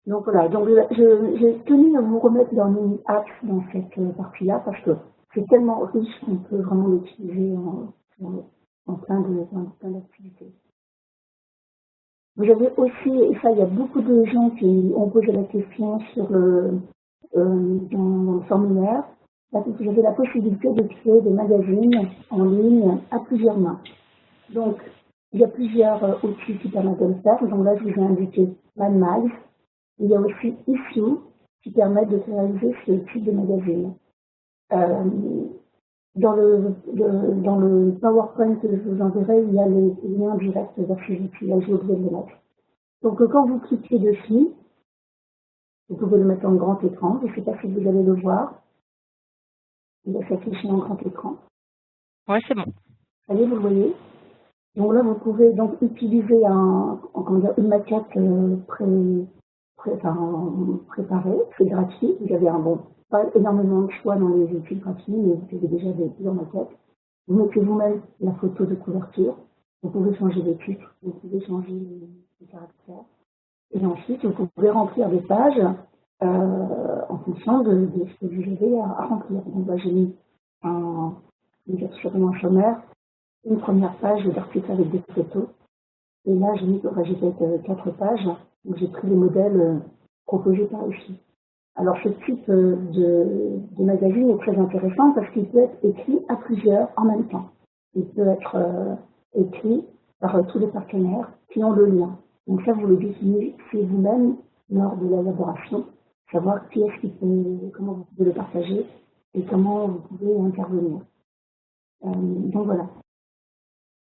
Donc voilà, donc j'ai tenu à vous remettre dans une app dans cette partie-là parce que c'est tellement riche qu'on peut vraiment l'utiliser en plein d'activités. Vous avez aussi, et ça il y a beaucoup de gens qui ont posé la question sur dans le formulaire, vous avez la possibilité de créer des magazines en ligne à plusieurs mains. Donc, il y a plusieurs outils qui permettent de le faire. Donc là, je vous ai indiqué MadMags. Il y a aussi Issue qui permettent de réaliser ce type de magazine. Dans le PowerPoint que je vous enverrai, il y a les liens directs vers ces outils. Là, j'ai oublié de le mettre. Donc, quand vous cliquez dessus, vous pouvez le mettre en grand écran. Je ne sais pas si vous allez le voir. Il va s'afficher en grand écran. Ouais, c'est bon. Allez, vous le voyez. Donc là, vous pouvez donc utiliser une maquette préparée. C'est gratuit. Vous avez pas énormément de choix dans les outils gratuits, mais vous avez déjà plusieurs maquettes. Vous mettez vous-même la photo de couverture. Vous pouvez changer les titres, vous pouvez changer les caractères. Et ensuite, vous pouvez remplir des pages en fonction de ce que vous avez à remplir. Donc là, j'ai mis une version en sommaire, une première page d'article avec des photos. Et là, j'ai peut-être 4 pages, où j'ai pris les modèles proposés par ici. Alors, ce type de magazine est très intéressant parce qu'il peut être écrit à plusieurs en même temps. Il peut être écrit par tous les partenaires qui ont le lien. Donc ça, vous le définissez vous-même lors de l'élaboration, savoir qui est-ce qui peut, comment vous pouvez le partager et comment vous pouvez intervenir. Donc voilà.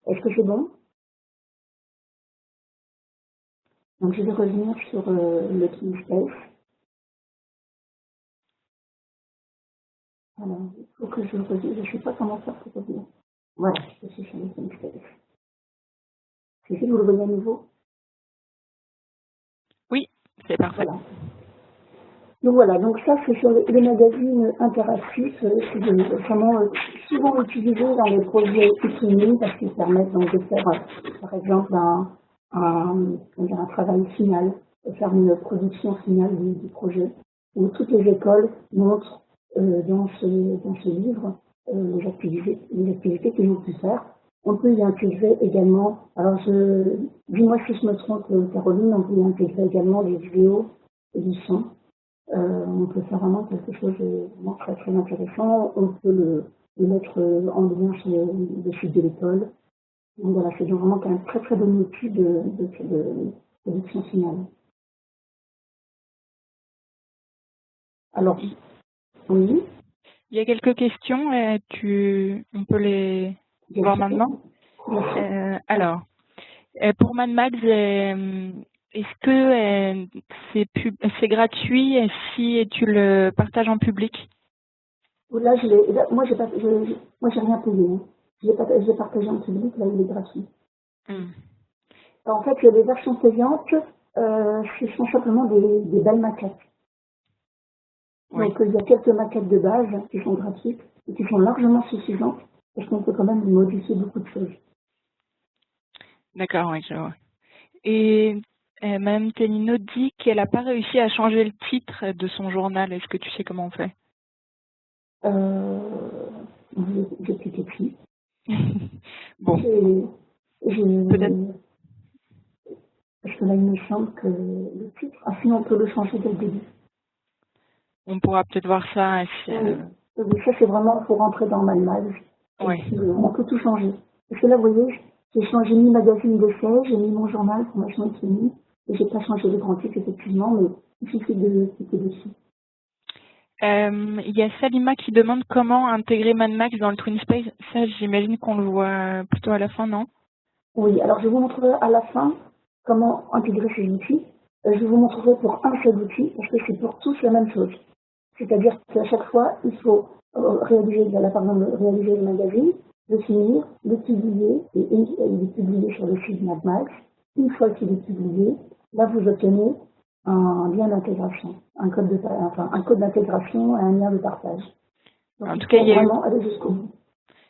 Est-ce que c'est bon? Donc je vais revenir sur le TwinSpace. Alors, il faut que je revienne, je ne sais pas comment faire pour revenir. Voilà, je suis sur le TwinSpace. C'est si vous le voyez à nouveau? Oui, c'est parfait. Voilà. Donc voilà, donc ça c'est sur les magazines interactifs, c'est vraiment souvent utilisé dans les projets e-training parce qu'ils permettent donc de faire par exemple un travail final, de faire une production finale du projet, où toutes les écoles montrent dans ce livre les activités qu'ils ont pu faire. On peut y intégrer également, alors dis-moi si je me trompe Caroline, on peut y intégrer également des vidéos et du son. On peut faire vraiment quelque chose de vraiment très très intéressant. On peut le mettre en lien sur le site de l'école. Donc voilà, c'est vraiment un très très bon outil de production finale. Alors, oui. Il y a quelques questions, on peut les voir maintenant. Alors, pour Mad Max, est-ce que c'est gratuit si tu le partages en public? Là, moi, j'ai rien payé. Hein. Je l'ai partagé en public, là, il est gratuit. En fait, les versions payantes, ce sont simplement des belles maquettes. Oui. Donc, il y a quelques maquettes de base qui sont gratuites et qui sont largement suffisantes parce qu'on peut quand même modifier beaucoup de choses. D'accord, oui, je vois. Et Mme Tenino dit qu'elle n'a pas réussi à changer le titre de son journal. Est-ce que tu sais comment on fait? J'ai plus écrit. Bon. Peut-être. Parce que là, il me semble que le titre, sinon on peut le changer dès le début. On pourra peut-être voir ça. Ça, c'est vraiment pour rentrer dans Mad Max. Oui. On peut tout changer. Parce que là, vous voyez, j'ai mis magazine d'essai, j'ai mis mon journal, formation économique, et j'ai pas changé le grand titre, effectivement, mais il suffit de cliquer dessus. Il y a Salima qui demande comment intégrer Mad Max dans le TwinSpace. Ça, j'imagine qu'on le voit plutôt à la fin, non? Oui, alors je vous montrerai à la fin comment intégrer ces outils. Je vous montrerai pour un seul outil, parce que c'est pour tous la même chose. C'est-à-dire qu'à chaque fois, il faut réaliser le magazine, le finir, le publier, et il est publié sur le site Mad Max. Une fois qu'il est publié, là vous obtenez un lien d'intégration, un code d'intégration et un lien de partage. Donc, en tout cas, aller jusqu'au bout.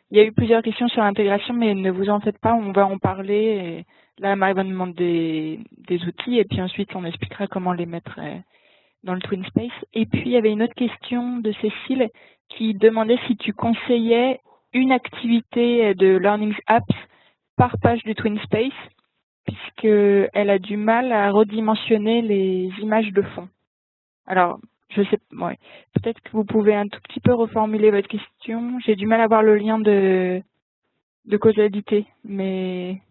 Il y a eu plusieurs questions sur l'intégration, mais ne vous en faites pas, on va en parler. Et là, Marie va nous demander des outils, et puis ensuite, on expliquera comment les mettre dans le TwinSpace. Et puis, il y avait une autre question de Cécile qui demandait si tu conseillais une activité de Learning Apps par page du TwinSpace, puisqu'elle a du mal à redimensionner les images de fond. Alors, je sais, ouais. Peut-être que vous pouvez un tout petit peu reformuler votre question. J'ai du mal à voir le lien de causalité, mais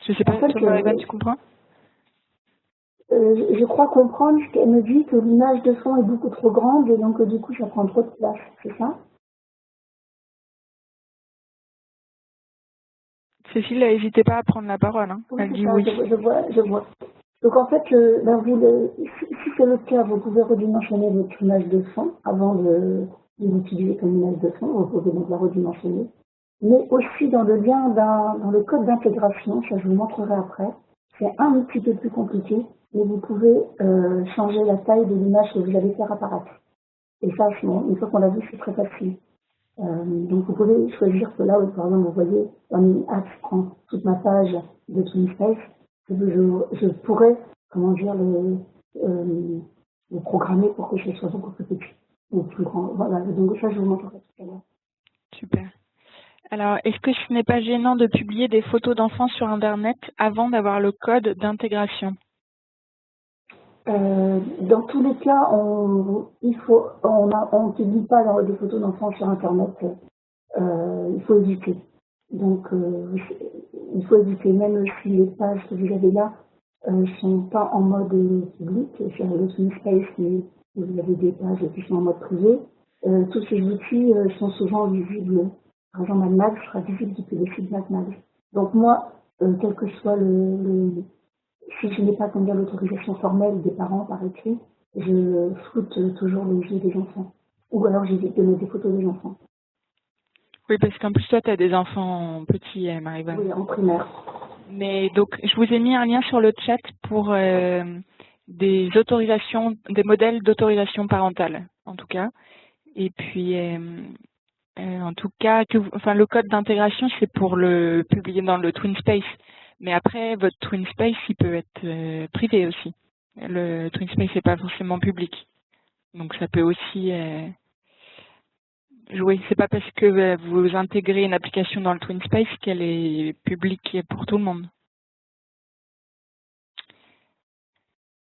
je sais pas, En fait, toi, Marie-Van, tu comprends? Je crois comprendre qu'elle me dit que l'image de fond est beaucoup trop grande et donc du coup ça prend trop de place, c'est ça? Cécile, n'hésitez pas à prendre la parole. Hein. Oui, Elle c'est dit ça, oui. je vois. Donc en fait, si c'est le cas, vous pouvez redimensionner votre image de fond avant de l'utiliser comme image de fond, vous pouvez donc la redimensionner. Mais aussi dans le lien, dans le code d'intégration, ça je vous montrerai après, c'est un petit peu plus compliqué, mais vous pouvez changer la taille de l'image que vous allez faire apparaître. Et ça, une fois qu'on l'a vu, c'est très facile. Donc vous pouvez choisir que là, par exemple, vous voyez, un app prend toute ma page de TwinSpace, je pourrais, comment dire, le programmer pour que ce soit beaucoup plus petit ou plus grand. Voilà, donc ça, je vous montrerai tout à l'heure. Super. Alors, est-ce que ce n'est pas gênant de publier des photos d'enfants sur Internet avant d'avoir le code d'intégration? Dans tous les cas, on ne publie pas des photos d'enfants sur Internet. Il faut éviter. Donc, il faut éviter, même si les pages que vous avez là ne sont pas en mode public, sur le TwinSpace, mais vous avez des pages qui sont en mode privé. Tous ces outils sont souvent visibles. Par exemple, MadMag sera visible depuis le site MadMag. Donc moi, quel que soit si je n'ai pas l'autorisation formelle des parents par écrit, je floute toujours le jeu des enfants. Ou alors j'évite de mettre des photos des enfants. Oui, parce qu'en plus, toi, tu as des enfants petits, Marie-Val. Oui, en primaire. Mais donc, je vous ai mis un lien sur le chat pour des autorisations, des modèles d'autorisation parentale, en tout cas. Et puis, en tout cas, le code d'intégration, c'est pour le publier dans le TwinSpace. Mais après, votre TwinSpace, il peut être privé aussi. Le TwinSpace n'est pas forcément public. Donc, ça peut aussi jouer. C'est pas parce que vous intégrez une application dans le TwinSpace qu'elle est publique pour tout le monde.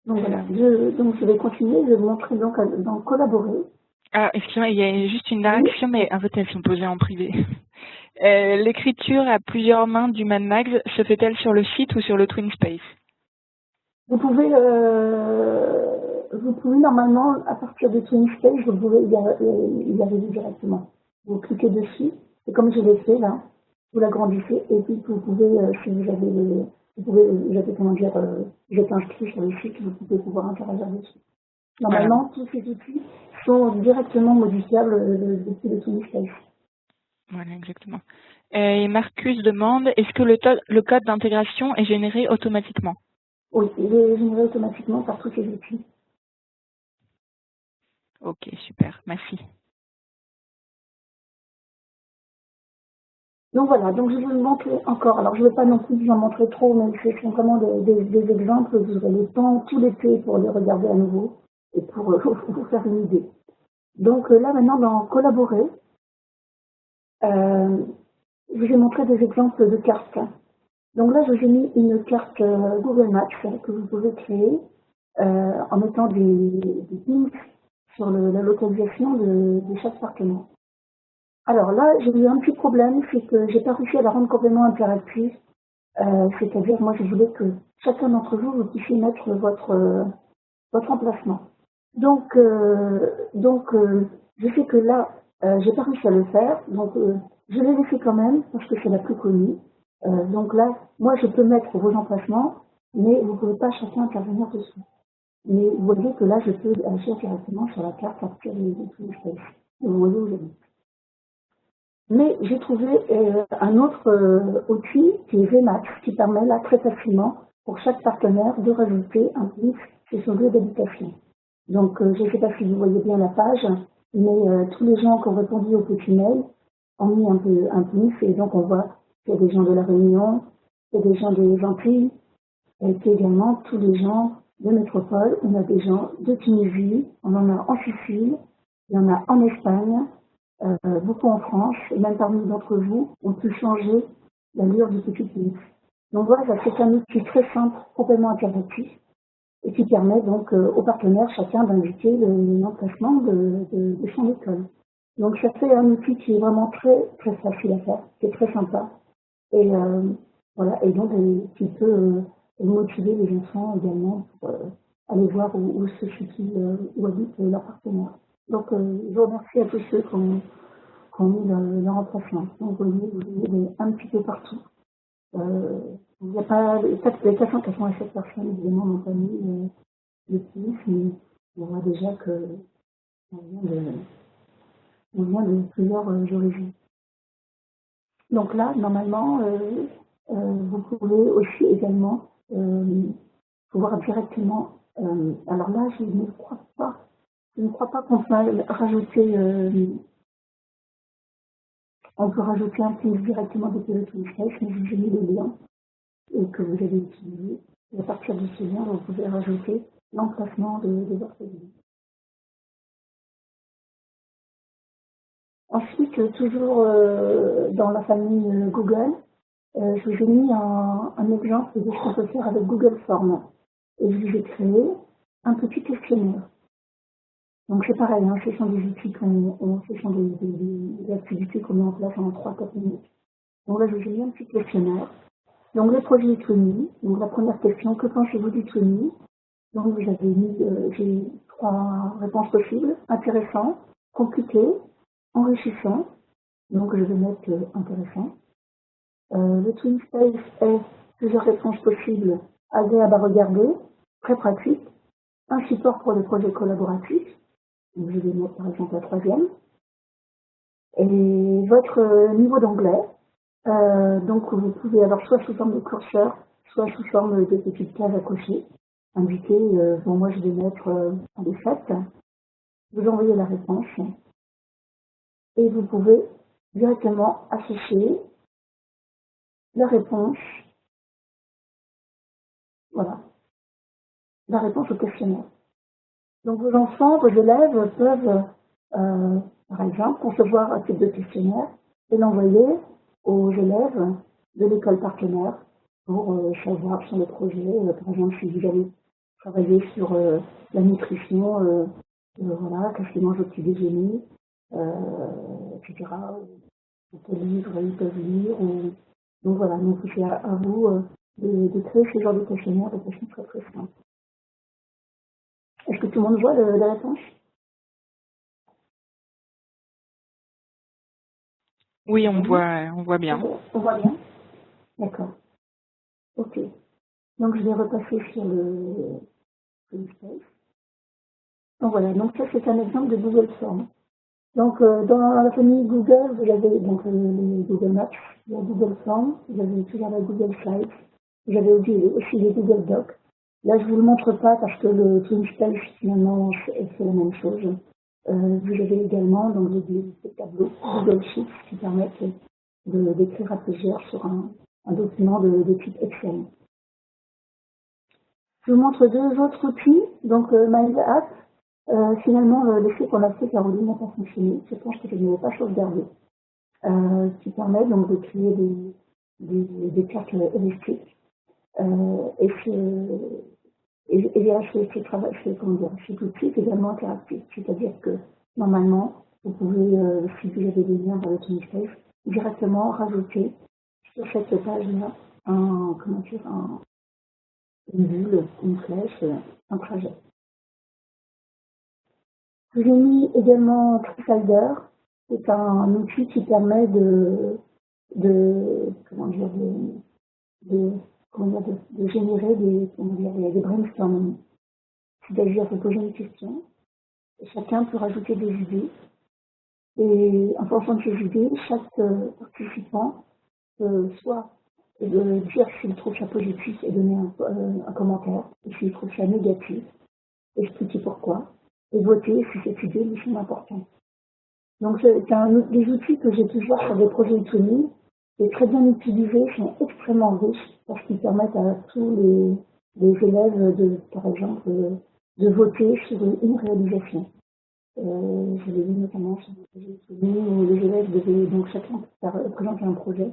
Donc voilà, je vais continuer, je vais vous montrer donc dans collaborer. Ah, excusez-moi, il y a juste une dernière question, mais en fait, elles sont posées en privé. L'écriture à plusieurs mains du MadMags se fait-elle sur le site ou sur le TwinSpace? Vous pouvez normalement, à partir de TwinSpace, vous pouvez y arriver directement. Vous cliquez dessus, et comme je l'ai fait là, vous l'agrandissez, et puis vous pouvez, si vous avez vous êtes inscrit sur le site, vous pouvez pouvoir interagir dessus. Normalement, Tous ces outils sont directement modifiables depuis le TwinSpace. Voilà, exactement. Et Marcus demande, est-ce que le code d'intégration est généré automatiquement? Oui, il est généré automatiquement par tous ces outils. Ok, super, merci. Donc voilà, donc je vais vous montrer encore. Alors je ne vais pas non plus vous en montrer trop, mais ce sont vraiment des exemples. Vous aurez le temps tout l'été pour les regarder à nouveau et pour vous faire une idée. Donc là maintenant dans collaborer, je vous ai montré des exemples de cartes. Donc là je vous ai mis une carte Google Maps que vous pouvez créer en mettant des pins sur la localisation de chaque partenaire. Alors là, j'ai eu un petit problème, c'est que j'ai pas réussi à la rendre complètement interactive. C'est-à-dire, moi, je voulais que chacun d'entre vous, vous puissiez mettre votre emplacement. Donc, je sais que là, j'ai pas réussi à le faire. Donc, je l'ai laissé quand même parce que c'est la plus connue. Donc là, moi, je peux mettre vos emplacements, mais vous ne pouvez pas chacun intervenir dessus. Mais vous voyez que là, je peux agir directement sur la carte à partir de TwinSpace. Vous voyez où j'habite. Mais j'ai trouvé un autre outil qui est Vmax, qui permet là très facilement pour chaque partenaire de rajouter un pin sur son lieu d'habitation. Donc je ne sais pas si vous voyez bien la page, mais tous les gens qui ont répondu au petit mail ont mis un pin, et donc on voit qu'il y a des gens de la Réunion, il y a des gens des Antilles, et puis également tous les gens de métropole. On a des gens de Tunisie, on en a en Sicile, il y en a en Espagne, beaucoup en France, et même parmi d'entre vous, on peut changer l'allure du petit pin. Donc voilà, c'est un outil très simple, complètement interactif, et qui permet donc aux partenaires chacun d'indiquer l'emplacement de son école. Donc ça fait un outil qui est vraiment très très facile à faire, qui est très sympa, et voilà, et donc qui peut motiver les enfants également pour aller voir où se situe, où habite leur partenaire. Donc je vous remercie à tous ceux qui ont mis leur emplacement. Donc vous voyez, vous avez un petit peu partout. Il n'y a pas les 487 personnes évidemment n'ont pas mis le plus, mais on voit déjà que on vient de plusieurs origines. Donc là, normalement, vous pouvez aussi également pouvoir directement. Alors là, je ne crois pas qu'on peut rajouter On peut rajouter un Teams directement depuis le TwinSpace, mais j'ai mis le lien et que vous avez utilisé. Et à partir de ce lien, vous pouvez rajouter l'emplacement de votre lien. Ensuite, toujours dans la famille Google, je vous ai mis un exemple de ce qu'on peut faire avec Google Forms. Et je vous ai créé un petit questionnaire. Donc c'est pareil, hein, ce sont des outils ce sont des activités qu'on met en place en 3-4 minutes. Donc là, je vous ai mis un petit questionnaire. Donc le projet Twinny. Donc la première question, que pensez-vous du Twinny? Donc vous avez mis, j'ai 3 réponses possibles: intéressant, compliqué, enrichissant. Donc je vais mettre intéressant. Le TwinSpace est plusieurs réponses possibles: agréable à regarder, très pratique, un support pour les projets collaboratifs. Donc je vais mettre par exemple la 3e. Et votre niveau d'anglais. Donc vous pouvez avoir soit sous forme de curseur, soit sous forme de petites cases à cocher, indiquées. Bon, moi je vais mettre un des 7. Vous envoyez la réponse et vous pouvez directement associer la réponse, voilà, la réponse au questionnaire. Donc vos enfants, vos élèves peuvent, par exemple, concevoir un type de questionnaire et l'envoyer aux élèves de l'école partenaire pour savoir sur le projet, par exemple, si vous avez travaillé sur la nutrition, voilà, qu'est-ce qu'ils mangent au petit déjeuner, etc. Quel livre ils peuvent lire. Donc voilà, donc c'est à vous de créer ce genre de questionnaire de façon très très simple. Est-ce que tout le monde voit la réponse? Oui, on voit bien. On voit bien? D'accord. Ok. Donc je vais repasser sur le TwinSpace. Donc voilà, donc ça c'est un exemple de Google Forms. Donc dans la famille Google, vous avez donc le Google Maps, le Google Forms, vous avez toujours la Google Slides, vous avez aussi les Google Docs. Là je ne vous le montre pas parce que le TwinSpace finalement c'est la même chose. Vous avez également donc des tableaux Google Sheets qui permettent d'écrire à plusieurs sur un document de type Excel. Je vous montre 2 autres outils. Donc MindApp, finalement l'essai qu'on a fait Caroline n'a pas fonctionné. Je pense que je ne l'ai pas sauvegardé. Qui permet donc de créer des cartes électriques. Et là, cet outil est également interactif, c'est-à-dire que normalement, vous pouvez, si vous avez des liens vers le TwinSpace, directement rajouter sur cette page-là une bulle, une flèche, un trajet. Je vous ai mis également TreeSlider, c'est un outil qui permet de générer des brainstorming. C'est-à-dire vous posez une question, et chacun peut rajouter des idées, et en fonction de ces idées, chaque participant peut soit dire s'il trouve ça positif et donner un commentaire, et s'il trouve ça négatif, expliquer pourquoi, et voter si cette idée lui semble importante. Donc c'est des outils que j'ai toujours sur des projets autonomes, et très bien utilisés, sont extrêmement riches parce qu'ils permettent à tous les élèves, par exemple, de voter sur une réalisation. Je l'ai vu notamment sur des projets autonomes où les élèves devaient donc chacun présenter un projet.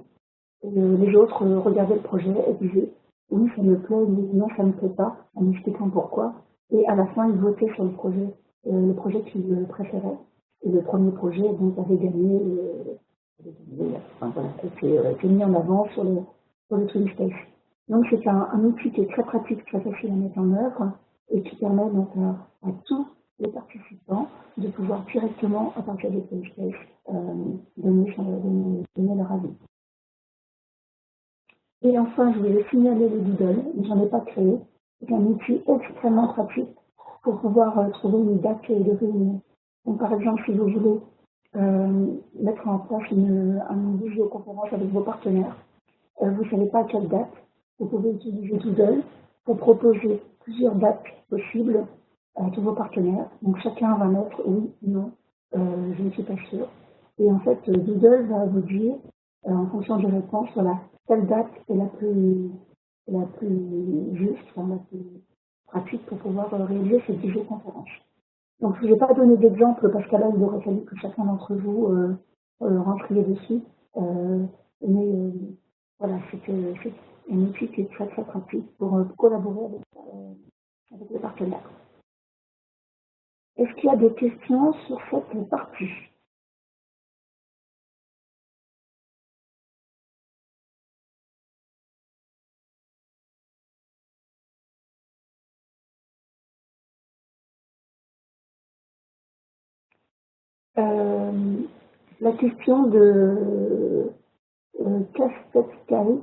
Et les autres regardaient le projet et disaient oui, ça me plaît, mais non, ça ne me plaît pas, en expliquant pourquoi. Et à la fin, ils votaient sur le projet qu'ils préféraient. Et le premier projet donc avait gagné, été mis en avant sur le TwinSpace. Donc c'est un outil qui est très pratique, très facile à mettre en œuvre et qui permet donc à tous les participants de pouvoir directement, à partir du TwinSpace, donner leur avis. Et enfin, je voulais signaler le Doodle, mais j'en ai pas créé. C'est un outil extrêmement pratique pour pouvoir trouver une date de réunion. Donc par exemple, si vous voulez mettre en place une visioconférence avec vos partenaires, vous ne savez pas à quelle date, vous pouvez utiliser Doodle pour proposer plusieurs dates possibles à tous vos partenaires. Donc chacun va mettre oui, non, je ne suis pas sûre. Et en fait, Doodle va vous dire, en fonction des réponses, voilà, telle date est la plus juste, enfin, la plus pratique pour pouvoir réaliser cette visioconférence. Donc, je ne vous ai pas donné d'exemple parce qu'à là, il aurait fallu que chacun d'entre vous rentriez dessus. Mais voilà, c'est un outil qui est très très pratique pour collaborer avec les partenaires. Est-ce qu'il y a des questions sur cette partie? La question de Castet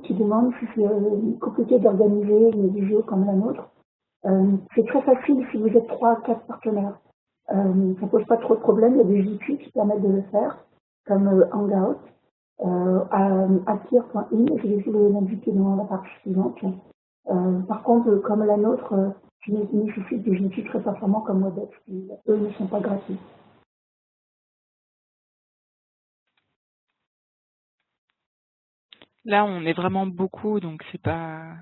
qui demande si c'est compliqué d'organiser une visio comme la nôtre. C'est très facile si vous êtes 3 à 4 partenaires. Ça ne pose pas trop de problèmes, il y a des outils qui permettent de le faire, comme Hangout, Akir.in, je vais vous l'indiquer dans la partie suivante. Par contre, comme la nôtre, qui nécessite des outils très performants comme Webex, qui eux ne sont pas gratuits. Là, on est vraiment beaucoup, donc c'est pas,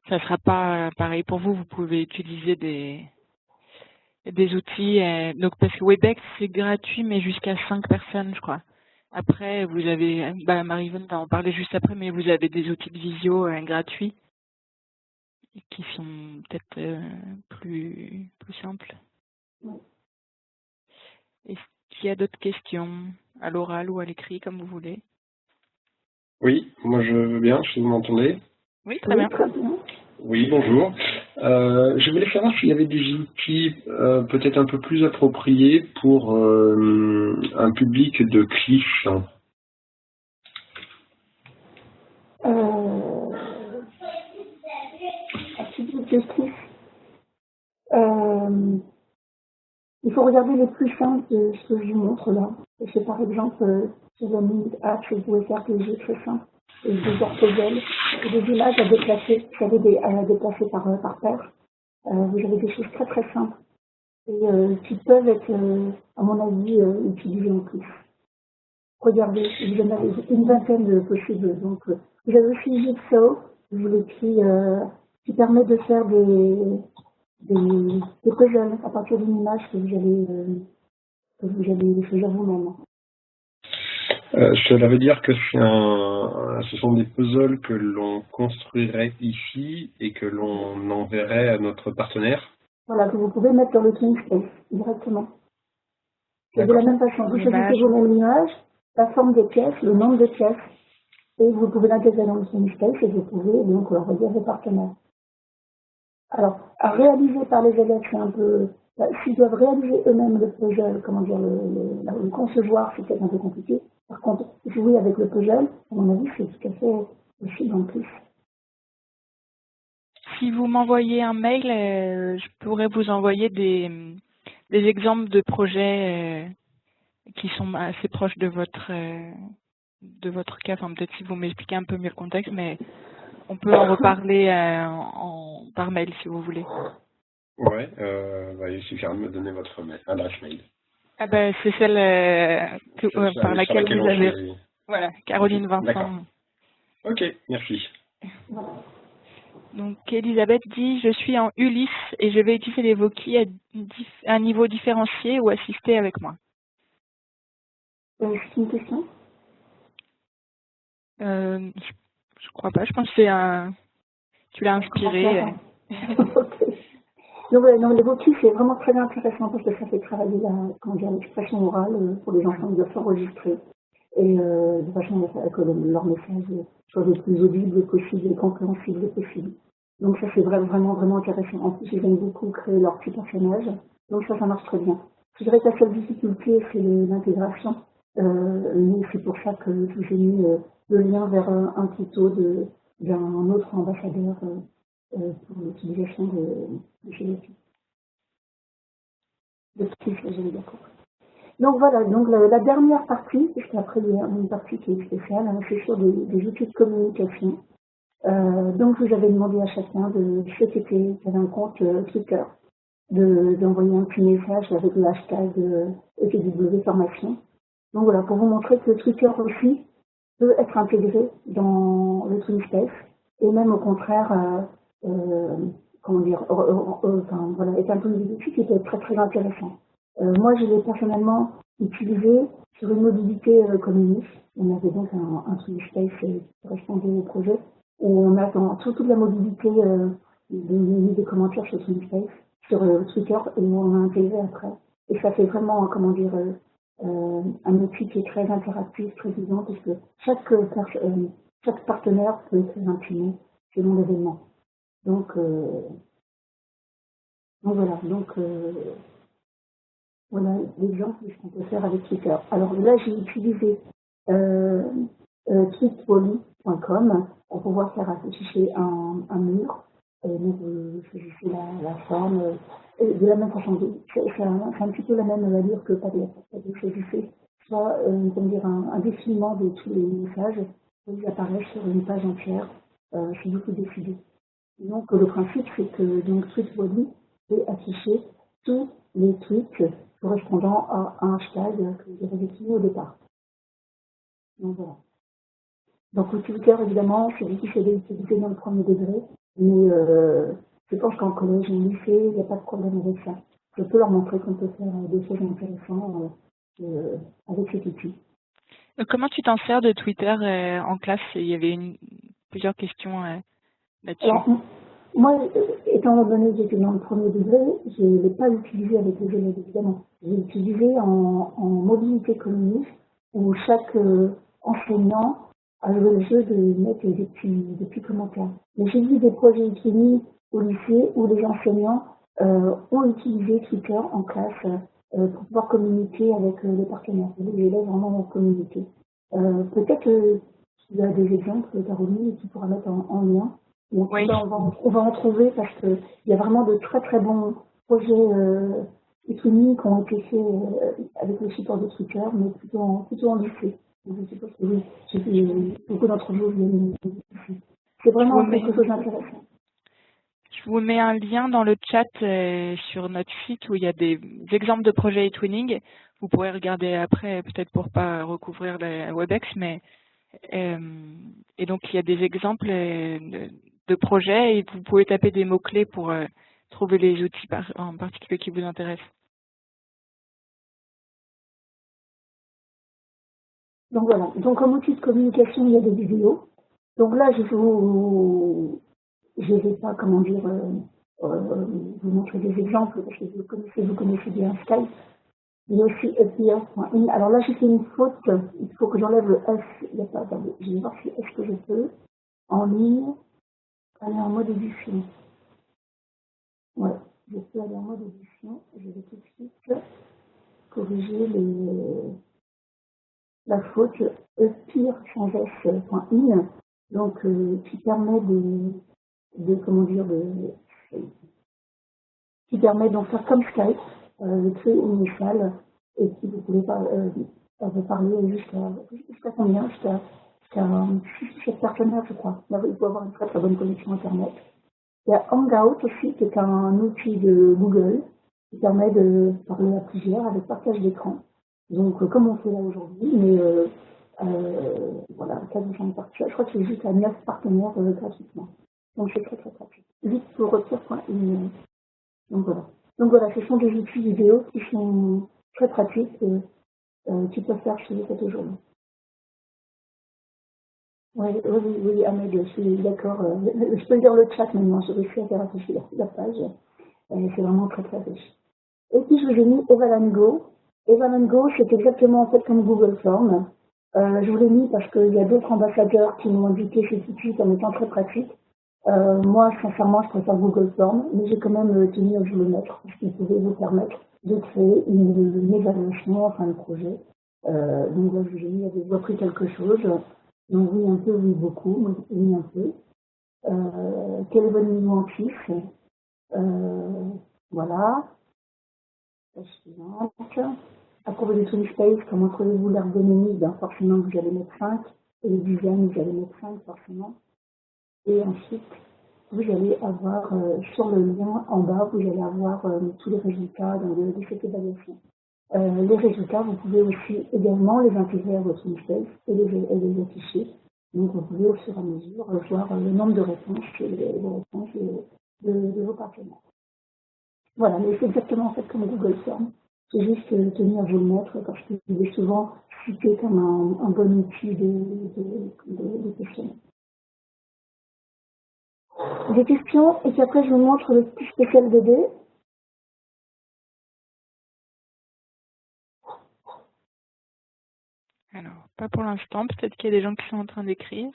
ça sera pas pareil pour vous. Vous pouvez utiliser des outils. Donc parce que Webex c'est gratuit, mais jusqu'à 5 personnes, je crois. Après, vous avez, Marie-Yvonne va en parler juste après, mais vous avez des outils de visio gratuits qui sont peut-être plus simples. Ouais. Est-ce qu'il y a d'autres questions à l'oral ou à l'écrit, comme vous voulez? Oui, moi je veux bien, si vous m'entendez. Oui, très bien. Très bien. Oui, bonjour. Je voulais savoir s'il y avait des outils peut-être un peu plus appropriés pour un public de clichés. Il faut regarder les plus simples de ce que je vous montre là. C'est par exemple sur la Minute App, vous pouvez faire des jeux très simples, et des orthogènes, et des images à déplacer, vous savez, à déplacer par paire. Vous avez des choses très très simples et qui peuvent être, à mon avis, utilisées en plus. Regardez, vous en avez une vingtaine de possibles. Donc, vous avez aussi Jigsaw, je vous l'écris, qui permet de faire des puzzles à partir d'une image que vous allez choisir vous-même. Cela veut dire que ce sont des puzzles que l'on construirait ici et que l'on enverrait à notre partenaire. Voilà, que vous pouvez mettre dans le TeamSpace directement. Et de la même façon, vous choisissez vous-même l'image, la forme des pièces, le nombre de pièces, et vous pouvez l'intégrer dans le TeamSpace et vous pouvez donc redire vos partenaires. Alors, à réaliser par les élèves, c'est un peu... S'ils doivent réaliser eux-mêmes le puzzle, comment dire, le concevoir, c'est peut-être un peu compliqué. Par contre, jouer avec le puzzle, à mon avis, c'est tout à fait possible en plus. Si vous m'envoyez un mail, je pourrais vous envoyer des exemples de projets qui sont assez proches de votre cas. Enfin, peut-être si vous m'expliquez un peu mieux le contexte, mais on peut en reparler par mail si vous voulez. Ouais, il suffira de me donner votre adresse mail. Ah ben, c'est celle par laquelle vous avez... Voilà, Caroline Vincent. D'accord. Ok, merci. Donc, Elisabeth dit, je suis en Ulysse et je vais utiliser les Voki à un niveau différencié ou assister avec moi. C'est une question? Je crois pas, je pense que c'est tu l'as inspiré. Ok. Donc, les Voki, c'est vraiment très intéressant parce que ça fait travailler l'expression orale pour les enfants qui doivent s'enregistrer. Et de façon à ce que leur message soit le plus audible possible et compréhensible possible. Donc ça c'est vraiment intéressant. En plus ils aiment beaucoup créer leur petit personnage, donc ça marche très bien. Je dirais que la seule difficulté c'est l'intégration, mais c'est pour ça que je vous ai mis le lien vers un tuto d'un autre ambassadeur pour l'utilisation de chez l'outil. De Skills, j'allais dire. Donc voilà, donc la dernière partie, puisqu'après il y a une partie qui est spéciale, hein, c'est sur des outils de communication. Donc vous avez demandé à chacun de qui avait un compte Twitter, d'envoyer un petit message avec le hashtag ETW Formation. Donc voilà, pour vous montrer que Twitter aussi peut être intégré dans le TwinSpace et même au contraire, comment dire, enfin, voilà, est un outil qui peut être très très intéressant. Moi, je l'ai personnellement utilisé sur une mobilité communiste. On avait donc un TwinSpace qui correspondait au projet où on a dans toute la mobilité des commentaires sur TwinSpace, sur Twitter, et on a intégré après. Et ça fait vraiment, comment dire, un outil qui est très interactif, très vivant, parce que chaque partenaire peut écrire un petit mot selon l'événement. Donc voilà, voilà l'exemple de ce qu'on peut faire avec Twitter. Alors là, j'ai utilisé tweetvolley.com pour pouvoir faire afficher un mur. Donc, vous choisissez la forme. De la même façon, c'est un petit peu la même allure que Padlet. Vous choisissez soit comment dire, un défilement de tous les messages qui apparaissent sur une page entière. C'est vous qui décidez. Donc, le principe, c'est que donc, Tweetvolley peut afficher tous les tweets correspondant à un hashtag que vous avez défini au départ. Donc, voilà. Donc, Twitter, évidemment, c'est difficile d'utiliser dans le premier degré, mais je pense qu'en collège et en lycée, il n'y a pas de problème avec ça. Je peux leur montrer qu'on peut faire des choses intéressantes avec cet outil. Comment tu t'en sers de Twitter en classe? Il y avait plusieurs questions là-dessus. Alors, moi, étant donné que j'étais dans le premier degré, je ne l'ai pas utilisé avec les élèves, évidemment. J'ai utilisé en mobilité communiste, où chaque enseignant a joué le jeu de mettre des petits commentaires. Mais j'ai vu des projets utilisés au lycée où les enseignants ont utilisé Twitter en classe pour pouvoir communiquer avec les partenaires. Les élèves vraiment ont communiqué. Peut-être que tu as des exemples, Caroline, et tu pourras mettre en lien. Donc, Oui. on va en trouver parce qu'il y a vraiment de très très bons projets économiques qui ont été faits avec le support de Twitter, mais plutôt en lycée. Donc, je suppose que oui, beaucoup d'entre vous viennent ici. C'est vraiment quelque chose d'intéressant. Je vous mets un lien dans le chat sur notre site où il y a des exemples de projets eTwinning. Vous pourrez regarder après, peut-être pour pas recouvrir la WebEx, mais et donc il y a des exemples de projets et vous pouvez taper des mots-clés pour trouver les outils en particulier qui vous intéressent. Donc voilà. Donc comme outil de communication, il y a des vidéos. Donc là, je vais pas, comment dire, vous montrer des exemples parce que vous connaissez bien Skype. Il y a aussi appear.in. Alors là, j'ai fait une faute. Il faut que j'enlève le S. Il n'y a pas, attendez, je vais voir si est-ce que je peux, en ligne, aller en mode édition. Ouais, je peux aller en mode édition. Je vais tout de suite corriger la faute appear.in. Donc, qui permet comment dire, qui permet d'en faire comme Skype, créer une salle, et puis vous pouvez parler jusqu'à combien? Jusqu'à 6 partenaires, je crois. Là, il faut avoir une très très bonne connexion Internet. Il y a Hangout aussi, qui est un outil de Google, qui permet de parler à plusieurs avec partage d'écran. Donc, comme on fait là aujourd'hui, mais voilà, 4-5 partenaires. Je crois que c'est juste à 9 partenaires gratuitement. Donc, c'est très très pratique. Vite pour retirer.in. Donc voilà, ce sont des outils vidéo qui sont très pratiques qui peuvent faire ce que vous faites aujourd'hui. Oui, Ahmed, je suis d'accord. Je peux lire le chat maintenant, je réussis à faire afficher la page. C'est vraiment très très riche. Et puis je vous ai mis Eval Go. Eval Go, c'est exactement en fait comme Google Form. Je vous l'ai mis parce qu'il y a d'autres ambassadeurs qui m'ont indiqué cet outil comme étant très pratique. Moi, sincèrement, je préfère Google Form, mais j'ai quand même tenu à vous le mettre, parce qu'il pouvait vous permettre de créer une évaluation, enfin un projet. Donc là, je vous ai mis, avez-vous appris quelque chose? Donc oui, un peu, oui, beaucoup, moi, oui, un peu. Quel est votre niveau en chiffre? Voilà. La suivante. À propos du TwinSpace, comment trouvez-vous l'ergonomie? Ben, forcément, vous allez mettre 5. Et le design, vous allez mettre 5, forcément. Et ensuite, vous allez avoir sur le lien en bas, vous allez avoir tous les résultats de cette évaluation. Les résultats, vous pouvez aussi également les intégrer à votre Twinsphace et les afficher. Donc vous pouvez au fur et à mesure voir le nombre de réponses et les réponses de vos partenaires. Voilà, mais c'est exactement en fait comme Google Forms. C'est juste tenir à vous le mettre parce que il est souvent cité comme un bon outil de questionnement. Des questions, et puis après je vous montre le petit spécial BD. Alors, pas pour l'instant, peut-être qu'il y a des gens qui sont en train d'écrire.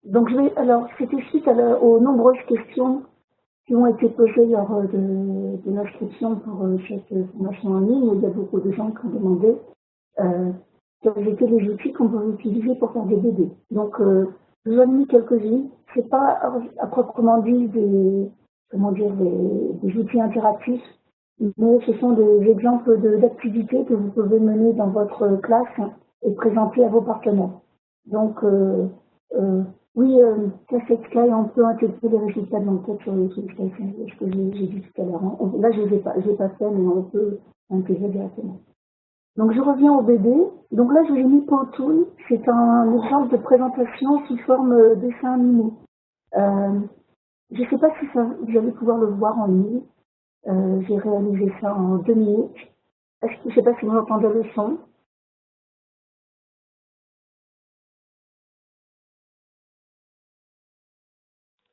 Donc alors c'était suite aux nombreuses questions qui ont été posées lors de l'inscription pour cette formation en ligne. Il y a beaucoup de gens qui ont demandé quels étaient les outils qu'on pouvait utiliser pour faire des BD. Donc je vous en ai mis quelques-unes. C'est pas à proprement dit des outils interactifs, mais ce sont des exemples d'activités que vous pouvez mener dans votre classe et présenter à vos partenaires. Donc oui, Cassette Sky, on peut intégrer les résultats de l'enquête sur le Twinsphace, ce que j'ai dit tout à l'heure. Là, je l'ai pas fait, mais on peut intégrer directement. Donc, je reviens au BD. Donc là, je l'ai mis Powtoon. C'est un exemple de présentation sous forme dessin animé. Je ne sais pas si vous allez pouvoir le voir en ligne. J'ai réalisé ça en 2 minutes. Je ne sais pas si vous entendez le son.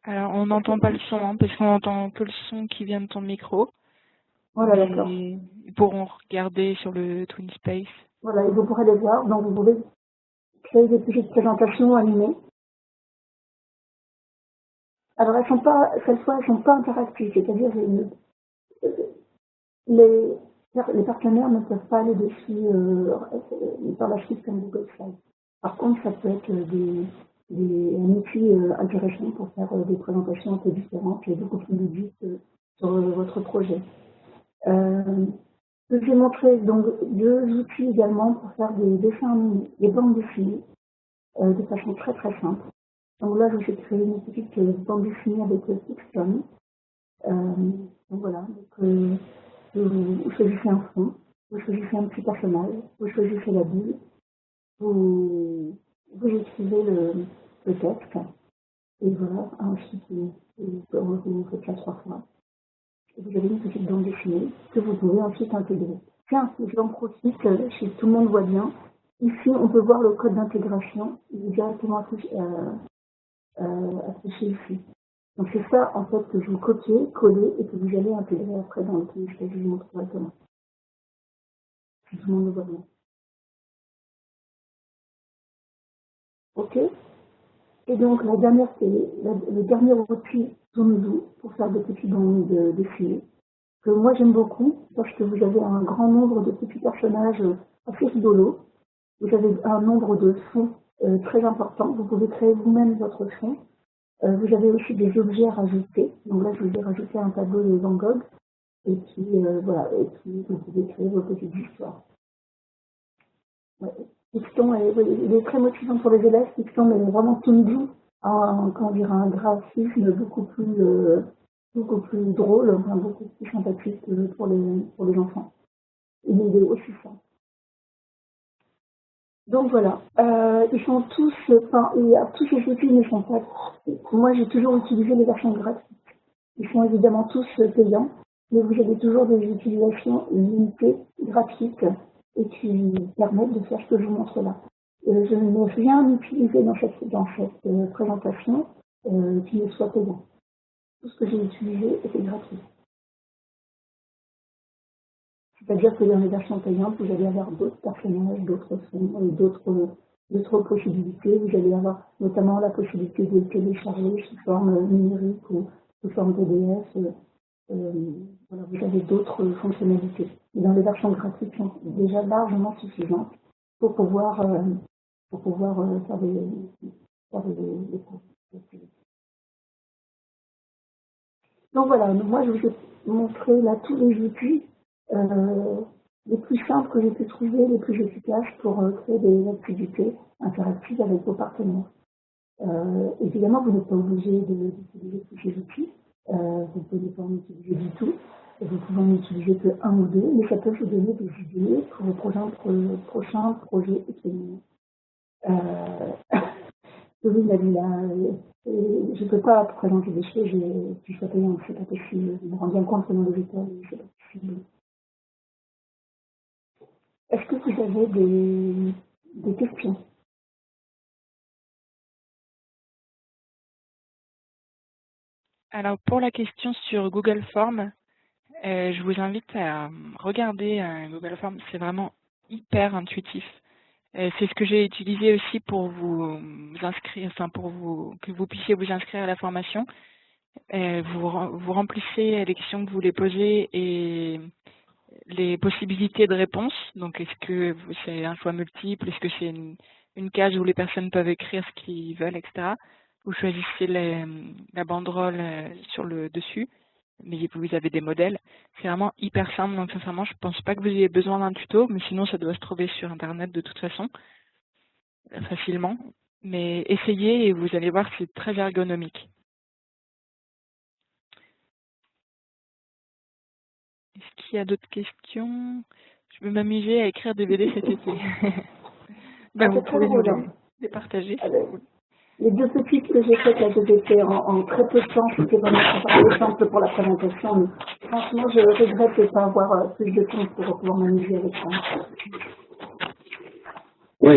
Alors, on n'entend pas le son, hein, parce qu'on n'entend que le son qui vient de ton micro. Voilà, d'accord. Ils pourront regarder sur le Twinsphace. Voilà, et vous pourrez les voir. Donc, vous pouvez créer des petites présentations animées. Alors, cette fois, elles sont pas interactives, c'est-à-dire les partenaires ne peuvent pas aller dessus par la suite comme Google Slides. Par contre, ça peut être un outil intéressant pour faire des présentations un peu différentes et beaucoup plus ludiques sur votre projet. Je vais montrer donc 2 outils également pour faire des dessins animés, des bandes dessinées, de façon très très simple. Donc là, je vais créer une petite bande dessinée avec Pixton. Donc voilà, vous choisissez un fond, vous choisissez un petit personnage, vous choisissez la bulle, vous écrivez le texte, et voilà, ensuite vous faites ça 3 fois. Et vous avez une petite bande dessinée que vous pouvez ensuite intégrer. Tiens, j'en profite, si tout le monde voit bien. Ici, on peut voir le code d'intégration, il est directement affiché ici. Donc c'est ça en fait que vous copiez, collez et que vous allez intégrer après dans le Twinsphace. Je vous montre correctement. Si tout le monde le voit bien. Ok. Et donc la dernière, c'est le dernier outil Zoom pour faire des petits bandes dessinées, que moi j'aime beaucoup parce que vous avez un grand nombre de petits personnages assez rigolos. Vous avez un nombre de fonds très important. Vous pouvez créer vous-même votre fond. Vous avez aussi des objets à rajouter. Donc là, je vous ai rajouté un tableau de Van Gogh. Et puis, voilà. Et puis, vous pouvez créer vos petites histoires. Ouais. Pixton, il est très motivant pour les élèves. Pixton est vraiment tout doux. Comment dire, un graphisme beaucoup plus drôle, enfin, beaucoup plus sympathique pour les enfants. Il est aussi simple. Donc voilà, ils sont tous, tous ces outils ne sont pas. Moi, j'ai toujours utilisé les versions gratuites. Ils sont évidemment tous payants, mais vous avez toujours des utilisations limitées, gratuites, et qui permettent de faire ce que je vous montre là. Je n'ai rien utilisé dans cette présentation qui ne soit payant. Tout ce que j'ai utilisé était gratuit. C'est-à-dire que dans les versions payantes, vous allez avoir d'autres personnages, d'autres sons, d'autres possibilités. Vous allez avoir notamment la possibilité de télécharger sous forme numérique ou sous forme PDF. Voilà, vous avez d'autres fonctionnalités. Et dans les versions gratuites sont déjà largement suffisantes pour pouvoir faire des activités. Donc voilà, moi je vous ai montré là tous les outils les plus simples que j'ai pu trouver, les plus efficaces pour créer des activités interactives avec vos partenaires. Évidemment, vous n'êtes pas obligé d'utiliser tous ces outils. Vous ne pouvez pas en utiliser du tout. Vous pouvez en utiliser que un ou deux, mais ça peut vous donner des idées pour vos prochains projets économiques. Oui, Nabila, je ne peux pas présenter des choses qui soient payantes, c'est pas possible. Je me rends bien compte que dans les écoles, c'est pas possible. Est-ce que vous avez des questions? Alors, pour la question sur Google Forms, je vous invite à regarder Google Forms, c'est vraiment hyper intuitif. C'est ce que j'ai utilisé aussi pour vous inscrire, enfin que vous puissiez vous inscrire à la formation. Vous remplissez les questions que vous voulez poser et les possibilités de réponse. Donc, est-ce que c'est un choix multiple? Est-ce que c'est une case où les personnes peuvent écrire ce qu'ils veulent, etc. Vous choisissez la banderole sur le dessus, mais vous avez des modèles. C'est vraiment hyper simple, donc sincèrement, je pense pas que vous ayez besoin d'un tuto, mais sinon, ça doit se trouver sur Internet de toute façon, facilement. Mais essayez et vous allez voir, c'est très ergonomique. Est-ce qu'il y a d'autres questions? Je vais m'amuser à écrire des BD cet été. Vous pouvez nous les partager. Les deux petites que j'ai faites, elles étaient en très peu de temps, c'était vraiment très simple pour la présentation. Mais franchement, je regrette de ne pas avoir plus de temps pour pouvoir m'amuser avec ça. Oui.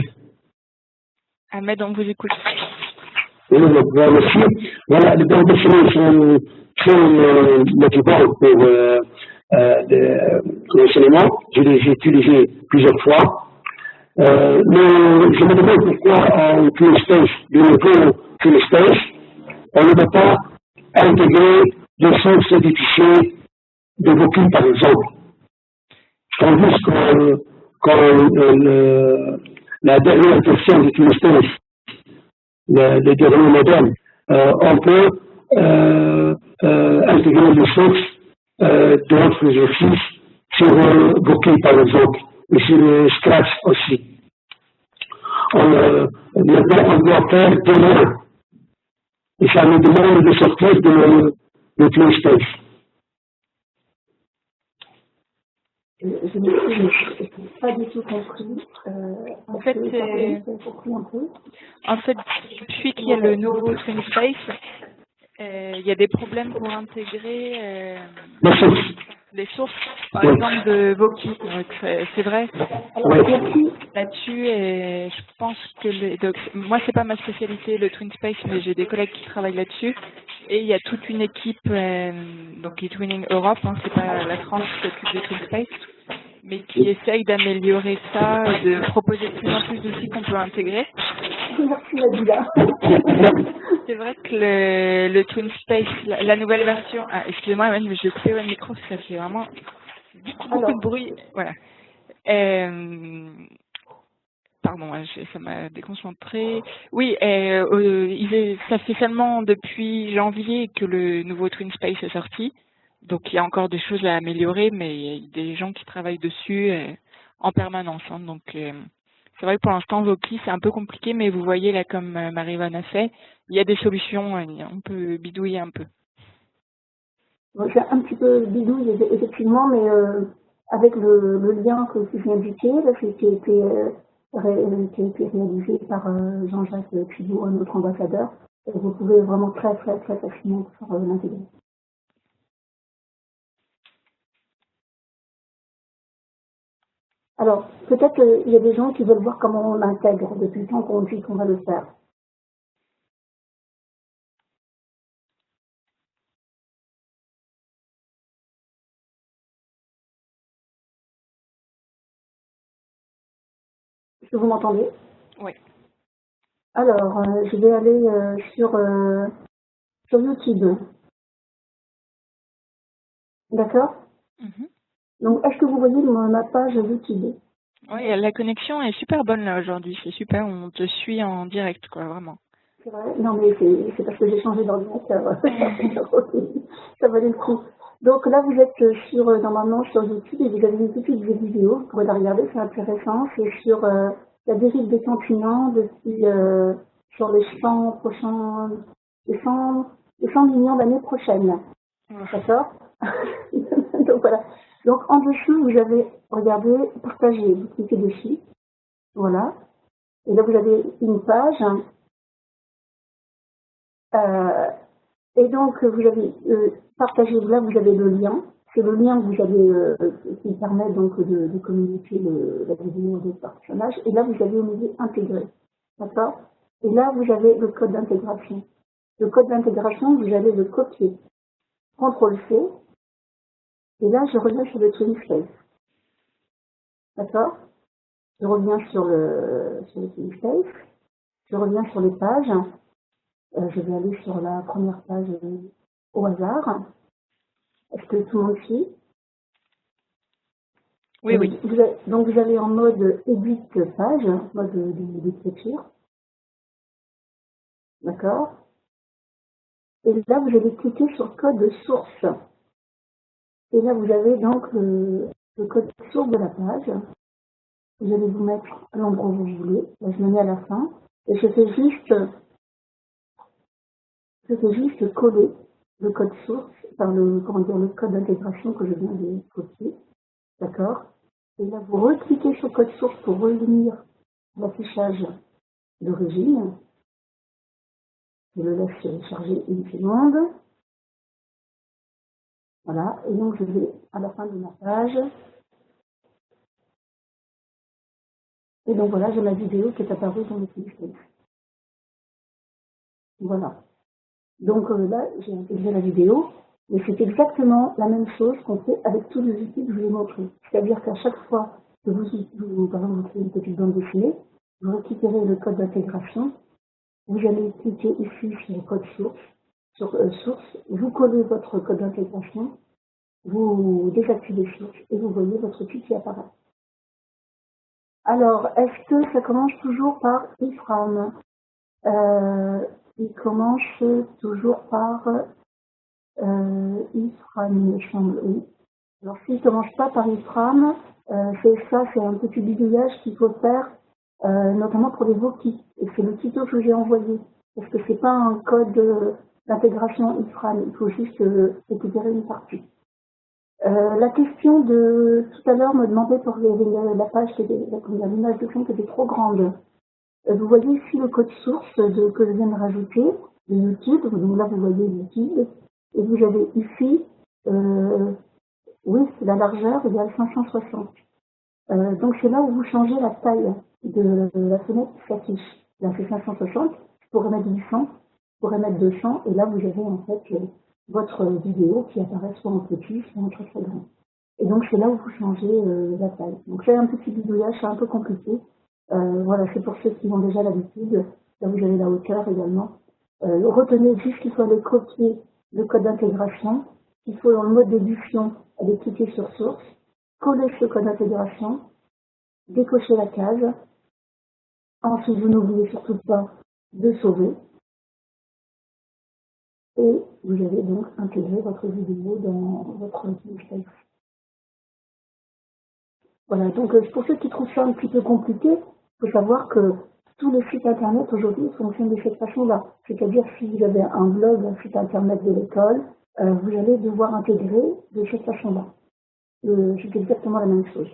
Ahmed, on vous écoute. Oui, merci. Voilà, les bandes dessinées sont très motivantes pour l'enseignement. Je les ai utilisées plusieurs fois. Mais je me demande pourquoi en CleanSpace, de nouveau CleanSpace, on ne peut pas intégrer des sources d'édition de Voki, par exemple. Tandis que la dernière version de CleanSpace, les derniers modèles, on peut intégrer les sources d'autres exercices sur Voki, par exemple, et sur Scratch aussi. Maintenant, on doit faire deux mains. Et ça nous demande de sortir de CleanSpace. Je n'ai pas du tout compris. En fait, depuis qu'il y a le nouveau TwinSpace, il y a des problèmes pour intégrer les sources, par exemple, de Voki. C'est vrai. Là-dessus, je pense que moi, c'est pas ma spécialité, le TwinSpace, mais j'ai des collègues qui travaillent là-dessus. Et il y a toute une équipe, donc eTwinning Europe, c'est pas la France qui s'occupe de TwinSpace, mais qui essaye d'améliorer ça, de proposer de plus en plus d'outils qu'on peut intégrer. C'est vrai que le TwinSpace, la nouvelle version... Ah, excusez-moi, je vais couper le micro, parce que ça fait vraiment beaucoup de bruit. Voilà. Pardon, ça m'a déconcentré. Oui, ça fait seulement depuis janvier que le nouveau TwinSpace est sorti. Donc, il y a encore des choses à améliorer, mais il y a des gens qui travaillent dessus en permanence. Donc, c'est vrai que pour l'instant, Voki, c'est un peu compliqué, mais vous voyez, là, comme Marie-Van a fait, il y a des solutions, on peut bidouiller un peu. C'est un petit peu bidouille, effectivement, mais avec le lien que je viens d'indiquer, qui a été réalisé par Jean-Jacques Thibault, notre ambassadeur, vous pouvez vraiment très facilement faire l'intégrer. Alors, peut-être qu'il y a des gens qui veulent voir comment on l'intègre depuis le temps qu'on dit qu'on va le faire. Est-ce que vous m'entendez? Oui. Alors, je vais aller sur YouTube. D'accord? Donc, est-ce que vous voyez ma page YouTube? Oui, la connexion est super bonne là aujourd'hui, c'est super, on te suit en direct, quoi, vraiment. C'est vrai? Non, mais c'est parce que j'ai changé d'ordinateur. Ça valait le coup. Donc là, vous êtes normalement sur YouTube et vous avez une petite vidéo, vous pourrez la regarder, c'est intéressant. C'est sur la dérive des continents depuis sur les 100 prochains, les 100 millions d'années prochaines. D'accord? Donc voilà. Donc en dessous, vous avez, regardez, partager, vous cliquez dessus. Voilà. Et là, vous avez une page. Et donc, vous avez partagé, là, vous avez le lien. C'est le lien que vous avez, qui permet donc de communiquer la vidéo des personnages. Et là, vous avez au milieu intégré. D'accord? Et là, vous avez le code d'intégration. Le code d'intégration, vous allez le copier. CTRL-C. Et là, je reviens sur le TwinSpace. D'accord? Je reviens sur le TwinSpace. Je reviens sur les pages. Je vais aller sur la première page au hasard. Est-ce que tout le monde suit? Oui, oui. Donc vous allez en mode Edit page, mode d'écriture. D'accord? Et là, vous allez cliquer sur code source. Et là, vous avez donc le code source de la page. Vous allez vous mettre à l'endroit où vous voulez. Là, je me mets à la fin. Et je fais juste coller le code source, enfin le code d'intégration que je viens de copier. D'accord? Et là, vous recliquez sur code source pour revenir à l'affichage d'origine. Je le laisse charger une seconde. Voilà. Et donc, je vais à la fin de ma page. Et donc, voilà, j'ai ma vidéo qui est apparue dans le TwinSpace. Voilà. Donc là, j'ai intégré la vidéo. Mais c'est exactement la même chose qu'on fait avec tous les outils que je vous ai montrés. C'est-à-dire qu'à chaque fois que par exemple, vous créez une petite bande dessinée, vous récupérez le code d'intégration, vous allez cliquer ici sur le code source, source, vous collez votre code d'intégration, vous désactivez source et vous voyez votre outil qui apparaît. Alors, est-ce que ça commence toujours par iframe? Il commence toujours par iframe, il me semble, oui. Alors, s'il ne commence pas par iframe, c'est un petit bidouillage qu'il faut faire, notamment pour les Voki. Et c'est le tuto que j'ai envoyé. Parce que c'est pas un code d'intégration iframe, il faut juste récupérer une partie. La question de tout à l'heure me demandait pour la page, l'image de fond qui était trop grande. Vous voyez ici le code source que je viens de rajouter, de YouTube. Donc là, vous voyez YouTube. Et vous avez ici, oui, la largeur égale 560. Donc c'est là où vous changez la taille de la fenêtre qui s'affiche. Là, c'est 560. Je pourrais mettre 800, je pourrais mettre 200. Et là, vous avez en fait votre vidéo qui apparaît soit en petit, soit en très très grand. Et donc, c'est là où vous changez la taille. Donc, c'est un petit bidouillage, c'est un peu compliqué. Voilà, c'est pour ceux qui ont déjà l'habitude. Là, vous avez la hauteur également. Retenez juste qu'il faut aller copier le code d'intégration. Il faut, dans le mode d'édition, aller cliquer sur source, coller ce code d'intégration, décocher la case. Ensuite, vous n'oubliez surtout pas de sauver. Et vous avez donc intégré votre vidéo dans votre TwinSpace. Voilà, donc pour ceux qui trouvent ça un petit peu compliqué, il faut savoir que tous les sites internet aujourd'hui fonctionnent de cette façon-là. C'est-à-dire si vous avez un blog, un site internet de l'école, vous allez devoir intégrer de cette façon-là. C'est exactement la même chose.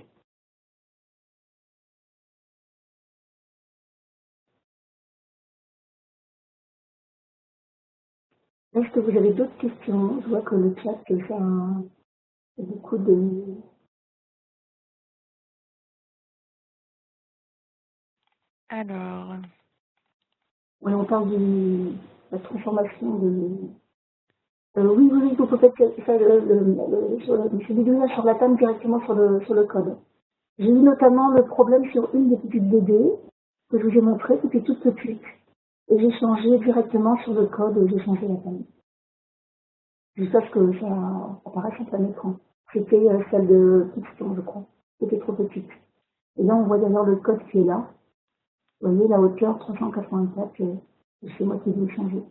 Est-ce que vous avez d'autres questions? Je vois que le chat fait beaucoup de... Alors, Oui, on parle de la transformation de... oui, vous pouvez faire ce vidéo sur la table directement sur le code. J'ai eu notamment le problème sur une des petites BD que je vous ai montré, qui était toute petite. Et j'ai changé directement sur le code, j'ai changé la taille. Jusqu'à ce que ça apparaisse en plein écran. C'était celle de Kidston, je crois. C'était trop petite. Et là, on voit d'ailleurs le code qui est là. Vous voyez, la hauteur 384, c'est moi qui l'ai changé.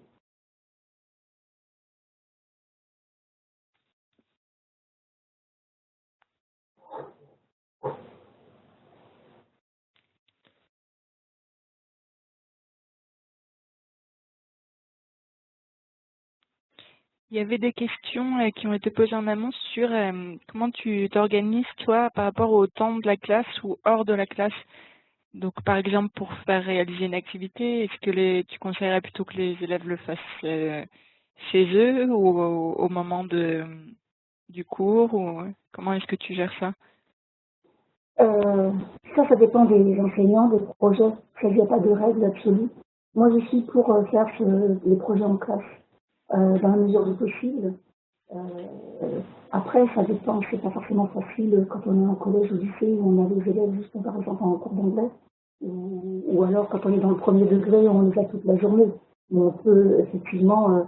Il y avait des questions qui ont été posées en amont sur comment tu t'organises, toi, par rapport au temps de la classe ou hors de la classe. Donc, par exemple, pour faire réaliser une activité, est-ce que tu conseillerais plutôt que les élèves le fassent chez eux ou au moment du cours ou comment est-ce que tu gères ça? Ça dépend des enseignants, des projets. Il n'y a pas de règle absolue. Moi, je suis pour faire les projets en classe dans la mesure du possible. Après, ça dépend, c'est pas forcément facile quand on est en collège ou lycée où on a les élèves juste par exemple en cours d'anglais, ou alors quand on est dans le premier degré, on les a toute la journée. Mais on peut effectivement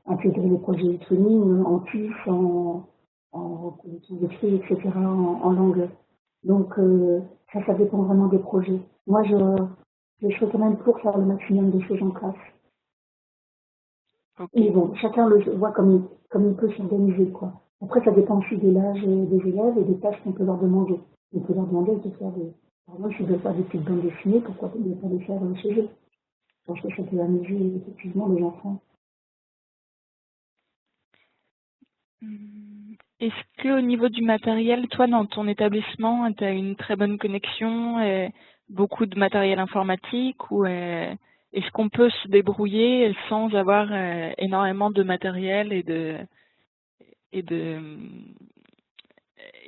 intégrer les projets training en TIS, en collectif, etc., en langue. Donc ça dépend vraiment des projets. Moi, je suis quand même pour faire le maximum de choses en classe. Ok. Mais bon, chacun le voit comme il peut s'organiser, quoi. Après, ça dépend aussi de l'âge des élèves et des tâches qu'on peut leur demander. On peut leur demander de faire par exemple, s'ils veulent faire des petites bandes dessinées, pourquoi ne pas les faire chez eux? Je pense que ça peut amuser effectivement les enfants. Est-ce qu'au niveau du matériel, toi, dans ton établissement, tu as une très bonne connexion, beaucoup de matériel informatique ou est-ce qu'on peut se débrouiller sans avoir énormément de matériel et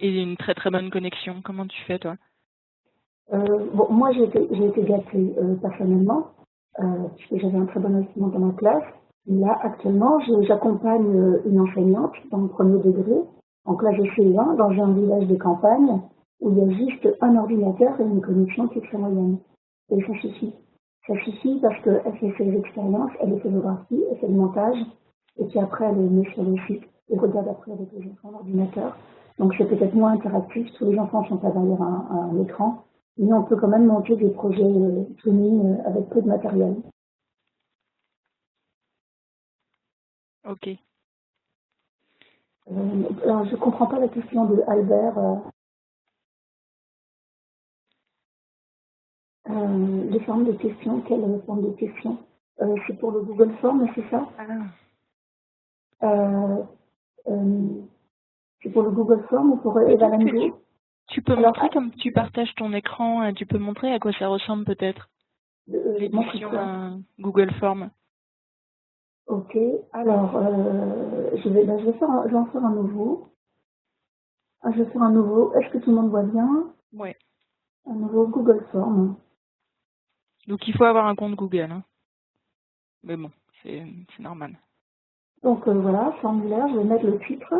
une très très bonne connexion? Comment tu fais, toi? Bon, moi, j'ai été gâtée personnellement, puisque j'avais un très bon instrument dans ma classe. Là, actuellement, j'accompagne une enseignante dans le premier degré, en classe de CE1, dans un village de campagne, où il y a juste un ordinateur et une connexion qui est très moyenne. Et ça suffit. Ça suffit parce qu'elle fait ses expériences, elle les photographie, elle fait le montage, et puis après, elle les met sur le site, et regarde après avec les enfants l'ordinateur. Donc, c'est peut-être moins interactif, tous les enfants sont pas derrière un écran, mais on peut quand même monter des projets training avec peu de matériel. Ok. Alors, je ne comprends pas la question de Albert. Les formes de questions, quelle forme de questions? C'est pour le Google Form, c'est ça? C'est pour le Google Form ou pour Evalengo? Tu peux montrer comme tu partages ton écran, tu peux montrer à quoi ça ressemble peut-être l'édition Google Form. Ok, alors je vais en faire un nouveau. Je vais faire un nouveau. Est-ce que tout le monde voit bien? Oui. Un nouveau Google Form. Donc il faut avoir un compte Google. Hein. Mais bon, c'est normal. Donc voilà, formulaire, je vais mettre le titre.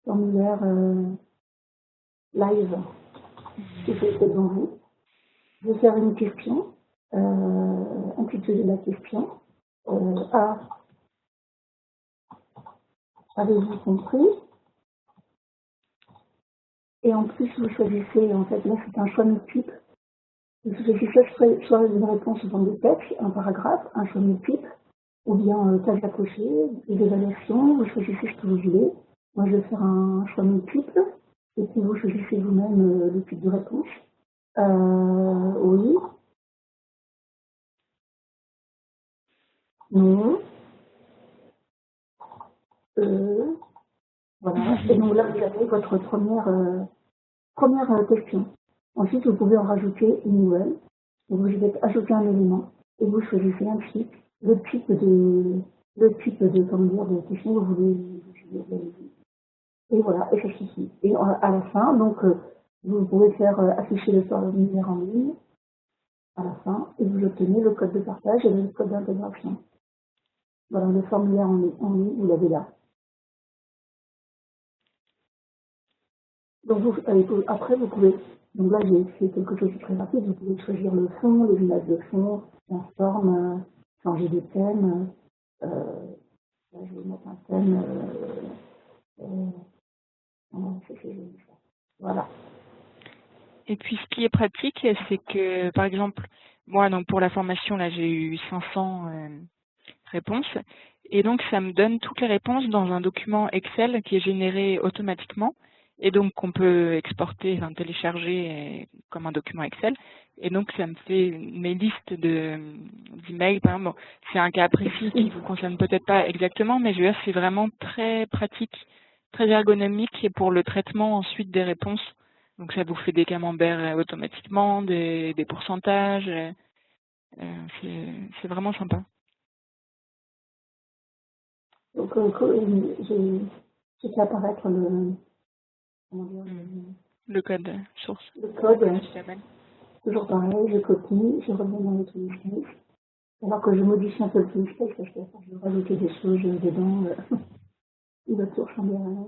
Formulaire live, qui fait devant vous. Je vais faire une question, intitulée la question. Avez-vous compris? Et en plus, vous choisissez, en fait, là c'est un choix multiple. Vous choisissez soit une réponse dans le texte, un paragraphe, un choix multiple, ou bien tâche à cocher, une évaluation, vous choisissez ce que vous voulez. Moi, je vais faire un choix multiple, et puis vous choisissez vous-même le type de réponse. Oui. Non. Voilà. Et donc là, vous avez votre première question. Ensuite, vous pouvez en rajouter une nouvelle. Donc, vous allez ajouter un élément et vous choisissez ensuite le type de question que vous voulez. Et voilà, et ça suffit. Et à la fin, donc, vous pouvez faire afficher le formulaire en ligne à la fin et vous obtenez le code de partage et le code d'intégration. Voilà, le formulaire en ligne, vous l'avez là. Donc après, vous pouvez, donc là j'ai fait quelque chose de très rapide, vous pouvez choisir le fond, les images de fond, la forme, changer de thème. Là je vais mettre un thème. Voilà. Et puis ce qui est pratique, c'est que par exemple, moi donc pour la formation là j'ai eu 500 réponses et donc ça me donne toutes les réponses dans un document Excel qui est généré automatiquement et donc qu'on peut exporter, enfin télécharger comme un document Excel. Et donc ça me fait mes listes d'emails. Par exemple, bon, c'est un cas précis qui vous concerne peut-être pas exactement, mais je veux dire c'est vraiment très pratique, très ergonomique et pour le traitement ensuite des réponses. Donc ça vous fait des camemberts automatiquement, des pourcentages. C'est vraiment sympa. Donc, j'ai fait apparaître comment dire, le code source. le code. Toujours pareil, je copie, je remets dans le toolspace. Alors que je modifie un peu le toolspace, parce que je vais rajouter des choses dedans, il va tout ressembler à rien.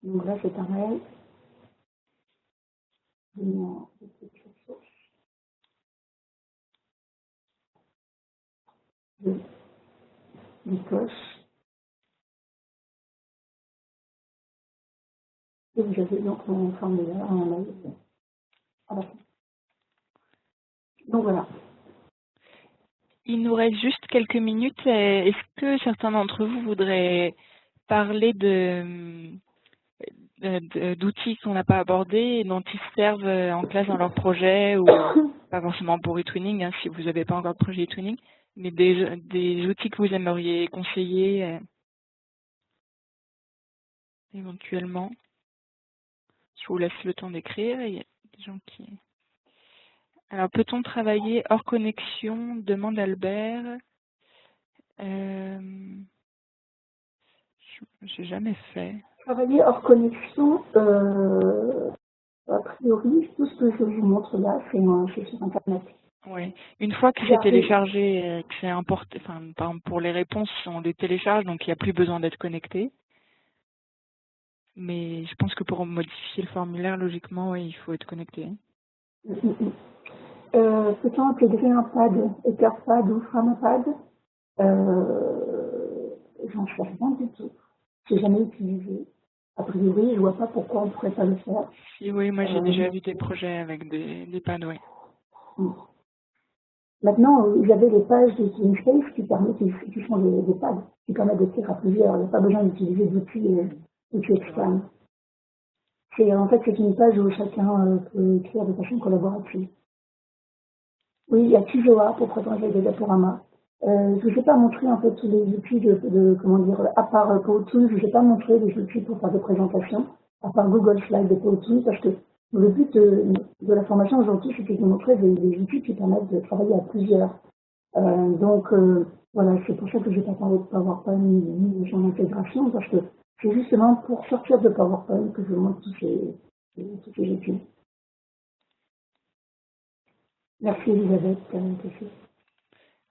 Donc là, c'est pareil. Je mets en source. Je coche. Et vous avez donc mon formulaire en live. Voilà. Donc voilà. Il nous reste juste quelques minutes. Est-ce que certains d'entre vous voudraient parler d'outils qu'on n'a pas abordés et dont ils se servent en classe dans leur projet, ou pas forcément pour eTwinning, hein, si vous n'avez pas encore de projet eTwinning, mais des outils que vous aimeriez conseiller éventuellement. Je vous laisse le temps d'écrire. Il y a des gens qui... Alors, peut-on travailler hors connexion? Demande Albert. J'ai jamais fait. Travailler hors connexion, a priori, tout ce que je vous montre là, c'est sur Internet. Oui. Une fois que c'est téléchargé, que c'est importé, enfin, par exemple, pour les réponses, on les télécharge, donc il n'y a plus besoin d'être connecté. Mais je pense que pour modifier le formulaire, logiquement, oui, il faut être connecté. Peut-on intégrer un pad, Etherpad ou Framapad? J'en sais rien du tout. Je n'ai jamais utilisé. A priori, je ne vois pas pourquoi on ne pourrait pas le faire. Si, oui, moi j'ai déjà vu des projets avec des pads, oui. Maintenant, vous avez les pages de TeamSpace qui sont des pads, qui permettent d'écrire à plusieurs. Il n'y a pas besoin d'utiliser d'outils externes. En fait, c'est une page où chacun peut écrire de façon collaborative. Oui, il y a Tizoa pour préparer des diaporamas. Je ne vous ai pas montré en fait tous les outils comment dire, à part PowerTools, je ne vous ai pas montré les outils pour faire des présentations, à part Google Slides et PowerTools, parce que le but de la formation aujourd'hui, c'était de vous montrer des outils qui permettent de travailler à plusieurs. Voilà, c'est pour ça que je n'ai pas parlé de PowerPoint ni de son intégration, parce que c'est justement pour sortir de PowerPoint que je vous montre tous ces outils. Merci Elisabeth.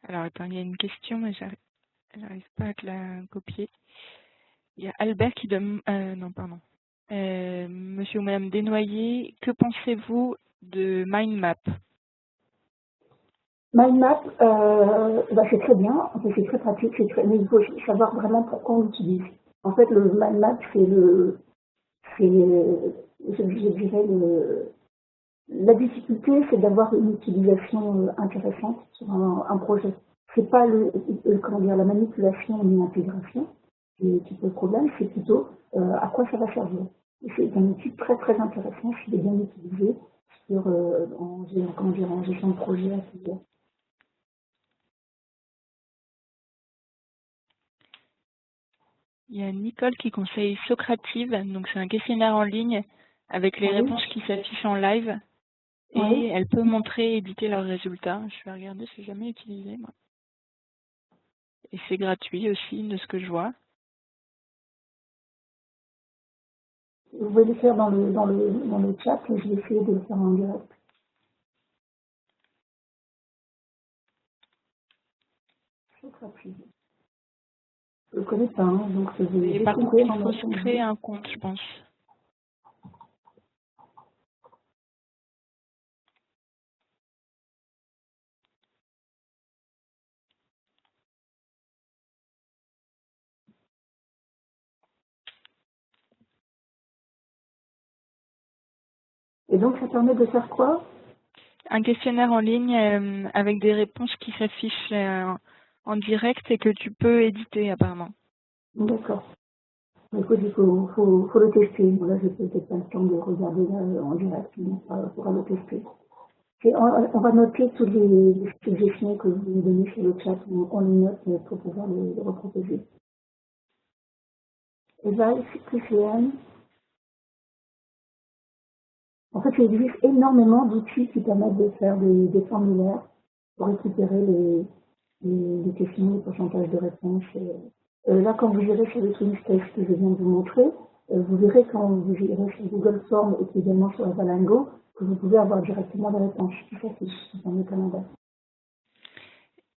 Alors, attends, il y a une question, mais j'arrive pas à te la copier. Il y a Albert qui demande... non, pardon. Monsieur ou Madame Desnoyers, que pensez-vous de MindMap? MindMap, c'est très bien, en fait, c'est très pratique, mais il faut savoir vraiment pourquoi on l'utilise. En fait, le MindMap, je dirais, la difficulté, c'est d'avoir une utilisation intéressante sur un projet. C'est pas comment dire, la manipulation ni l'intégration qui pose problème, c'est plutôt à quoi ça va servir. C'est un outil très très intéressant s'il est bien utilisé en gestion de projet à plusieurs. Il y a Nicole qui conseille Socrative, donc c'est un questionnaire en ligne avec les réponses qui s'affichent en live, et elle peut montrer et éditer leurs résultats. Je vais regarder, je n'ai jamais utilisé moi. Et c'est gratuit aussi, de ce que je vois. Vous pouvez le faire dans le chat, je vais essayer de le faire en direct. Socrative. Je ne le connais pas, hein, donc je vais et par contre, il faut se créer un compte, je pense. Et donc, ça permet de faire quoi? Un questionnaire en ligne avec des réponses qui s'affichent en direct et que tu peux éditer apparemment. D'accord. Écoute, faut le tester. Bon, là, j'ai peut-être pas le temps de regarder là, en direct, mais on pourra le tester. On va noter toutes les suggestions que vous nous donnez sur le chat, on les note pour pouvoir les reproposer. Et là, c'est Léane. En fait, il existe énormément d'outils qui permettent de faire des formulaires pour récupérer les questions, les pourcentages de réponses. Là, quand vous irez sur le TwinSpace que je viens de vous montrer, vous verrez quand vous irez sur Google Forms et puis également sur Avalango que vous pouvez avoir directement les réponses qui s'affichent dans le calendrier.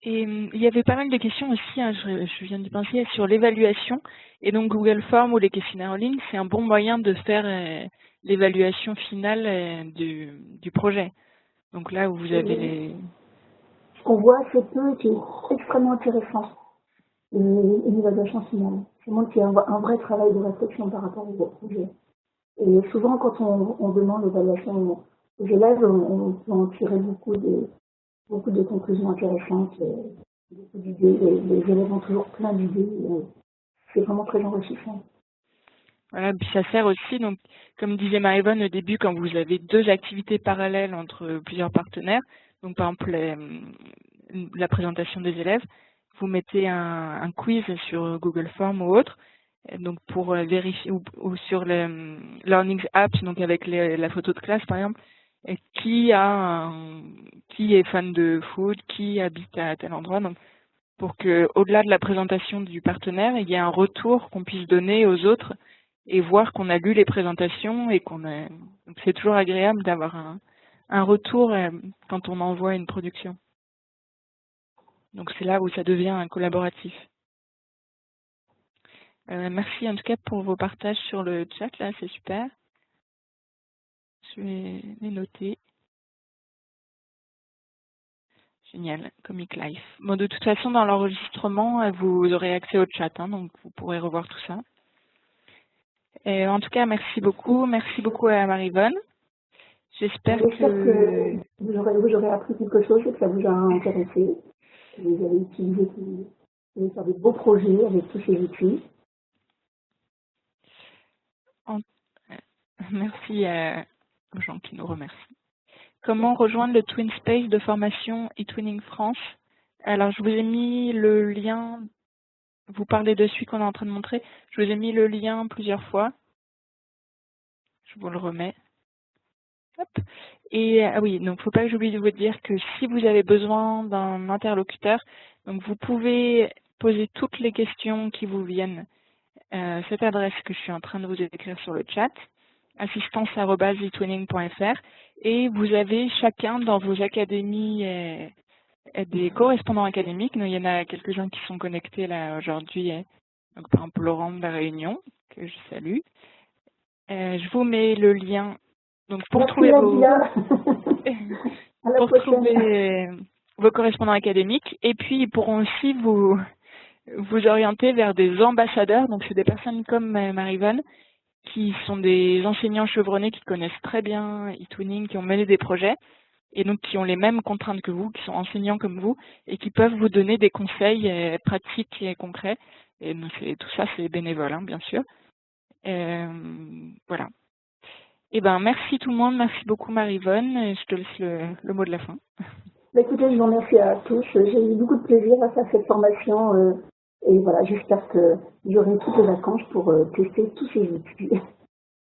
Et il y avait pas mal de questions aussi, hein, je viens d'y penser, sur l'évaluation. Et donc Google Forms ou les questionnaires en ligne, c'est un bon moyen de faire l'évaluation finale du projet. Donc là où vous avez les... Ce qu'on voit assez peu, qui est extrêmement intéressant, une évaluation finale. Ça montre qu'il y a un vrai travail de réflexion par rapport au projet. Et souvent, quand on demande l'évaluation aux élèves, on peut en tirer beaucoup de conclusions intéressantes, beaucoup d'idées. Les élèves ont toujours plein d'idées. C'est vraiment très enrichissant. Voilà, puis ça sert aussi, donc, comme disait Marie-Vonne au début, quand vous avez deux activités parallèles entre plusieurs partenaires, donc par exemple la présentation des élèves, vous mettez un quiz sur Google Forms ou autre, donc pour vérifier, ou sur le Learning Apps, donc avec la photo de classe par exemple, qui est fan de foot, qui habite à tel endroit, donc pour que, au-delà de la présentation du partenaire, il y ait un retour qu'on puisse donner aux autres et voir qu'on a lu les présentations et qu'on a. Donc c'est toujours agréable d'avoir un retour quand on envoie une production. Donc c'est là où ça devient un collaboratif. Merci en tout cas pour vos partages sur le chat, là c'est super. Je vais les noter. Génial, Comic Life. Bon, de toute façon, dans l'enregistrement, vous aurez accès au chat, hein, donc vous pourrez revoir tout ça. Et en tout cas, merci beaucoup à Marie-Vonne. J'espère que vous aurez appris quelque chose et que ça vous a intéressé. Que vous allez utiliser, vous allez faire de beaux projets avec tous ces outils. Merci aux gens qui nous remercient. Comment rejoindre le TwinSpace de formation eTwinning France? Alors, je vous ai mis le lien, vous parlez de celui qu'on est en train de montrer, je vous ai mis le lien plusieurs fois. Je vous le remets. Hop. Et oui, donc faut pas que j'oublie de vous dire que si vous avez besoin d'un interlocuteur, donc vous pouvez poser toutes les questions qui vous viennent. Cette adresse que je suis en train de vous écrire sur le chat, assistance@etwinning.fr, et vous avez chacun dans vos académies des correspondants académiques. Donc, il y en a quelques-uns qui sont connectés là aujourd'hui. Donc par exemple Laurent de la Réunion, que je salue. Je vous mets le lien. Donc pour trouver vos correspondants académiques, et puis ils pourront aussi vous orienter vers des ambassadeurs. Donc c'est des personnes comme Marie-Vonne qui sont des enseignants chevronnés qui connaissent très bien eTwinning, qui ont mené des projets et donc qui ont les mêmes contraintes que vous, qui sont enseignants comme vous et qui peuvent vous donner des conseils pratiques et concrets. Et donc, tout ça c'est bénévole, hein, bien sûr. Voilà. Eh ben, merci tout le monde, merci beaucoup Marie-Vonne, je te laisse le mot de la fin. Écoutez, je vous remercie à tous, j'ai eu beaucoup de plaisir à faire cette formation et voilà, j'espère que j'aurai toutes les vacances pour tester tous ces outils.